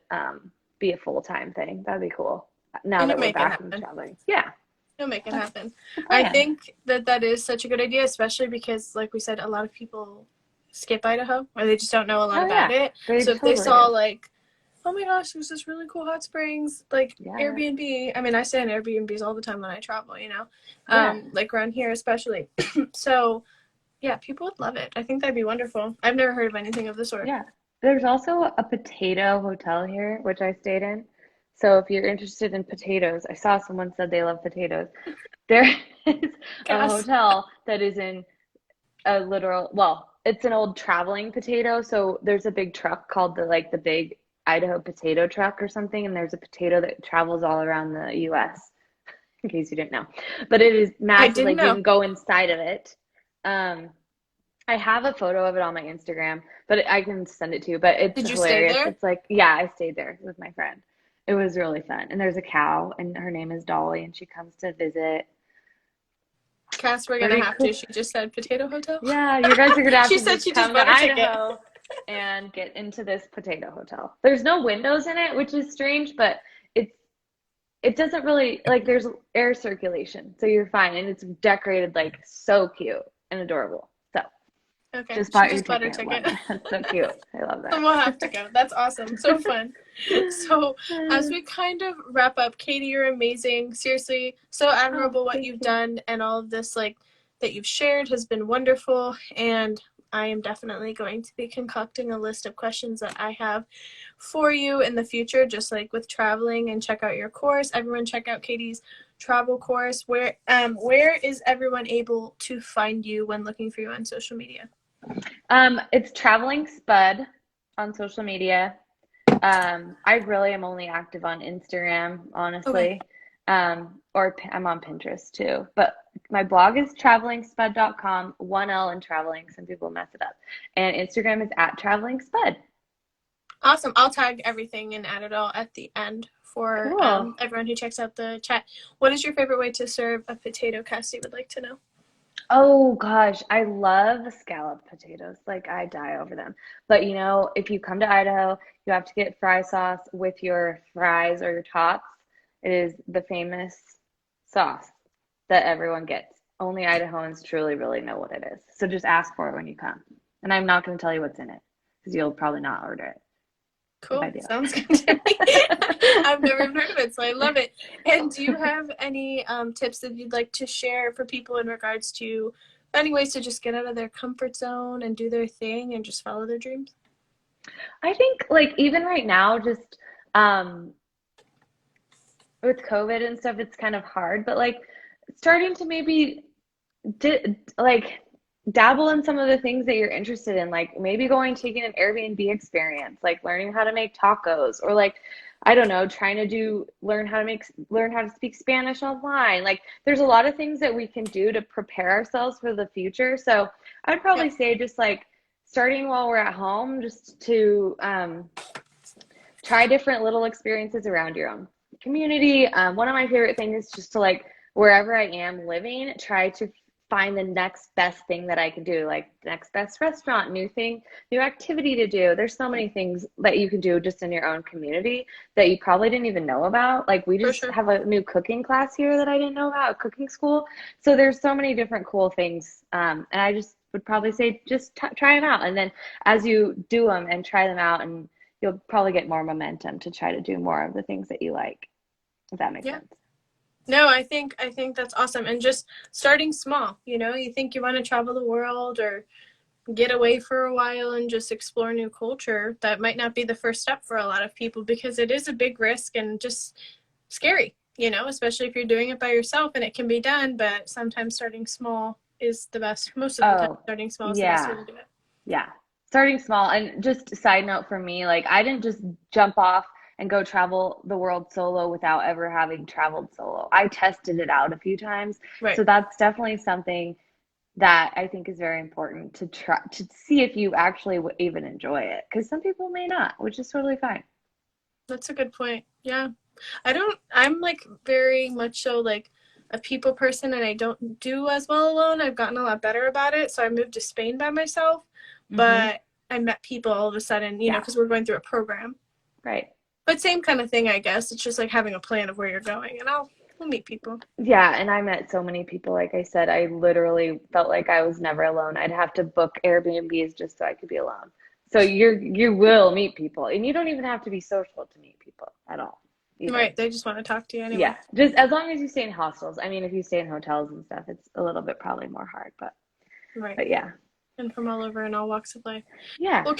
S2: be a full-time thing. That'd be cool. Now
S1: And
S2: that
S1: you'll
S2: we're
S1: make it
S2: back from
S1: happen.
S2: traveling. Yeah,
S1: You'll make it
S2: that's
S1: happen.
S2: the
S1: I
S2: plan.
S1: think that that is such a good idea, especially because, like we said, a lot of people skip Idaho or they just don't know a lot
S2: Oh
S1: about
S2: yeah,
S1: it.
S2: they
S1: So if they
S2: totally
S1: saw
S2: do.
S1: like, oh my gosh, there's this really cool hot springs, like
S2: Yeah,
S1: Airbnb. I mean, I stay in Airbnbs all the time when I travel,
S2: yeah,
S1: like around here especially. So yeah, people would love it. I think that'd be wonderful. I've never heard of anything of the sort.
S2: yeah. There's also a potato hotel here, which I stayed in. So if you're interested in potatoes, I saw someone said they love potatoes. There is a
S1: Cass.
S2: hotel that is in a literal, well, it's an old traveling potato. So there's a big truck called the big Idaho potato truck or something, and there's a potato that travels all around the US, in case you didn't know. But it is
S1: I
S2: massive,
S1: didn't
S2: like you
S1: know.
S2: can go inside of it. Um, I have a photo of it on my Instagram, but I can send it to you. But it's
S1: Did you stay
S2: hilarious.
S1: there?
S2: It's like, yeah, I stayed there with my friend. It was really fun. And there's a cow, and her name is Dolly, and she comes to visit.
S1: Cass, we're gonna
S2: Pretty
S1: have to.
S2: cool.
S1: She just said potato hotel.
S2: Yeah, you guys are gonna have
S1: She
S2: to
S1: said
S2: just
S1: she just
S2: come to
S1: bought her ticket.
S2: Idaho and get into this potato hotel. There's no windows in it, which is strange, but it's it doesn't really like there's air circulation, so you're fine, and it's decorated like so cute and adorable. So
S1: Okay,
S2: just
S1: she
S2: bought your
S1: just bought her
S2: ticket. Love
S1: ticket.
S2: it. That's so cute. I love
S1: And we'll have to
S2: that.
S1: go. That's awesome. So fun. So, as we kind of wrap up, Katie, you're amazing. Seriously, so
S2: Oh,
S1: admirable what
S2: thank
S1: you've
S2: you.
S1: done, and all of this, like, that you've shared has been wonderful. And I am definitely going to be concocting a list of questions that I have for you in the future, just like with traveling. And check out your course. Everyone, check out Katie's travel course. Where is everyone able to find you when looking for you on social media?
S2: It's Traveling Spud on social media. I really am only active on Instagram,
S1: Okay.
S2: honestly. Or I'm on Pinterest too. But my blog is travelingspud.com, one L in traveling. Some people mess it up. And Instagram is at traveling spud.
S1: Awesome. I'll tag everything and add it all at the end for
S2: Cool.
S1: everyone who checks out the chat. What is your favorite way to serve a potato, Cassie would like to know?
S2: Oh gosh, I love scalloped potatoes. Like I die over them. But if you come to Idaho, you have to get fry sauce with your fries or your tots. It is the famous sauce that everyone gets. only Idahoans truly really know what it is. So just ask for it when you come. And I'm not going to tell you what's in it because you'll probably not order it if I
S1: Cool.
S2: do.
S1: Sounds good to me. I've never even heard of it, so I love it. And do you have any tips that you'd like to share for people in regards to finding ways to just get out of their comfort zone and do their thing and just follow their dreams?
S2: I think like even right now, just um, with COVID and stuff, it's kind of hard, but like starting to maybe like dabble in some of the things that you're interested in, like maybe taking an Airbnb experience, like learning how to make tacos, or like I don't know, trying to learn how to speak Spanish online. Like there's a lot of things that we can do to prepare ourselves for the future. So I'd probably
S1: Yep.
S2: say just like starting while we're at home, just to try different little experiences around your own community. One of my favorite things is just to like wherever I am living, try to find the next best thing that I can do, like next best restaurant, new activity to do. There's so many things that you can do just in your own community that you probably didn't even know about. Like we
S1: For
S2: just
S1: sure.
S2: have a new cooking class here that I didn't know about, a cooking school. So there's so many different cool things. And I just would probably say just try them out. And then as you do them and try them out, and you'll probably get more momentum to try to do more of the things that you like, if that makes
S1: Yeah.
S2: sense.
S1: No, I think that's awesome. And just starting small, you think you want to travel the world or get away for a while and just explore new culture. That might not be the first step for a lot of people because it is a big risk and just scary, especially if you're doing it by yourself, and it can be done, but sometimes starting small is the best. Most of the time
S2: Oh,
S1: starting small is the best way
S2: yeah.
S1: to do it.
S2: Yeah. Starting small. And just a side note for me, like I didn't just jump off and go travel the world solo without ever having traveled solo. I tested it out a few times.
S1: Right.
S2: So that's definitely something that I think is very important to try to see if you actually would even enjoy it. Because some people may not, which is totally fine.
S1: That's a good point. Yeah. I'm like very much so like a people person, and I don't do as well alone. I've gotten a lot better about it. So I moved to Spain by myself,
S2: Mm-hmm.
S1: but I met people all of a sudden,
S2: Yeah.
S1: because we're going through a program.
S2: Right.
S1: But same kind of thing, I guess. It's just like having a plan of where you're going, and we'll meet people.
S2: Yeah, and I met so many people. Like I said, I literally felt like I was never alone. I'd have to book Airbnbs just so I could be alone. So you will meet people, and you don't even have to be social to meet people at all, either.
S1: Right. They just want to talk to you
S2: Yeah,
S1: anyway.
S2: just as long as you stay in hostels. I mean, if you stay in hotels and stuff, it's a little bit probably more hard,
S1: Right.
S2: but yeah.
S1: And from all over in all walks of life.
S2: Yeah.
S1: Well,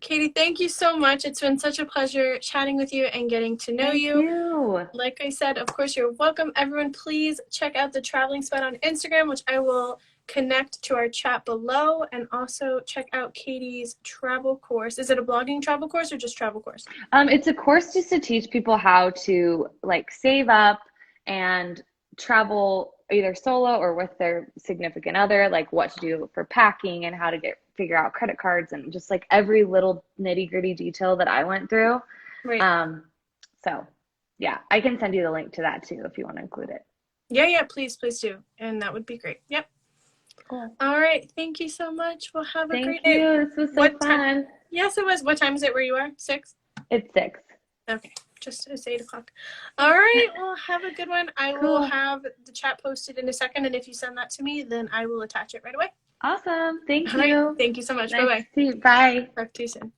S1: Katie, thank you so much. It's been such a pleasure chatting with you and getting to know
S2: Thank
S1: you.
S2: you.
S1: Like I said, of course, you're welcome. Everyone, please check out the Traveling Spot on Instagram, which I will connect to our chat below, and also check out Katie's travel course. Is it a blogging travel course or just travel course?
S2: It's a course just to teach people how to like save up and travel either solo or with their significant other, like what to do for packing and how to figure out credit cards and just like every little nitty-gritty detail that I went through.
S1: Right.
S2: So yeah, I can send you the link to that too if you want to include it.
S1: Yeah, please do. And that would be great. Yep.
S2: Cool.
S1: All right. Thank you so much. Well, have a
S2: Thank
S1: great day.
S2: you. This was so
S1: What time?
S2: fun.
S1: Yes, it was. What time is it where you are? 6?
S2: It's 6.
S1: Okay. It's 8 o'clock. All right. Well, have a good one. I will
S2: Cool.
S1: have the chat posted in a second. And if you send that to me, then I will attach it right away.
S2: Awesome. Thank
S1: All right.
S2: you.
S1: Thank you so much.
S2: Nice
S1: Bye-bye.
S2: to see you. Bye.
S1: Talk to you soon.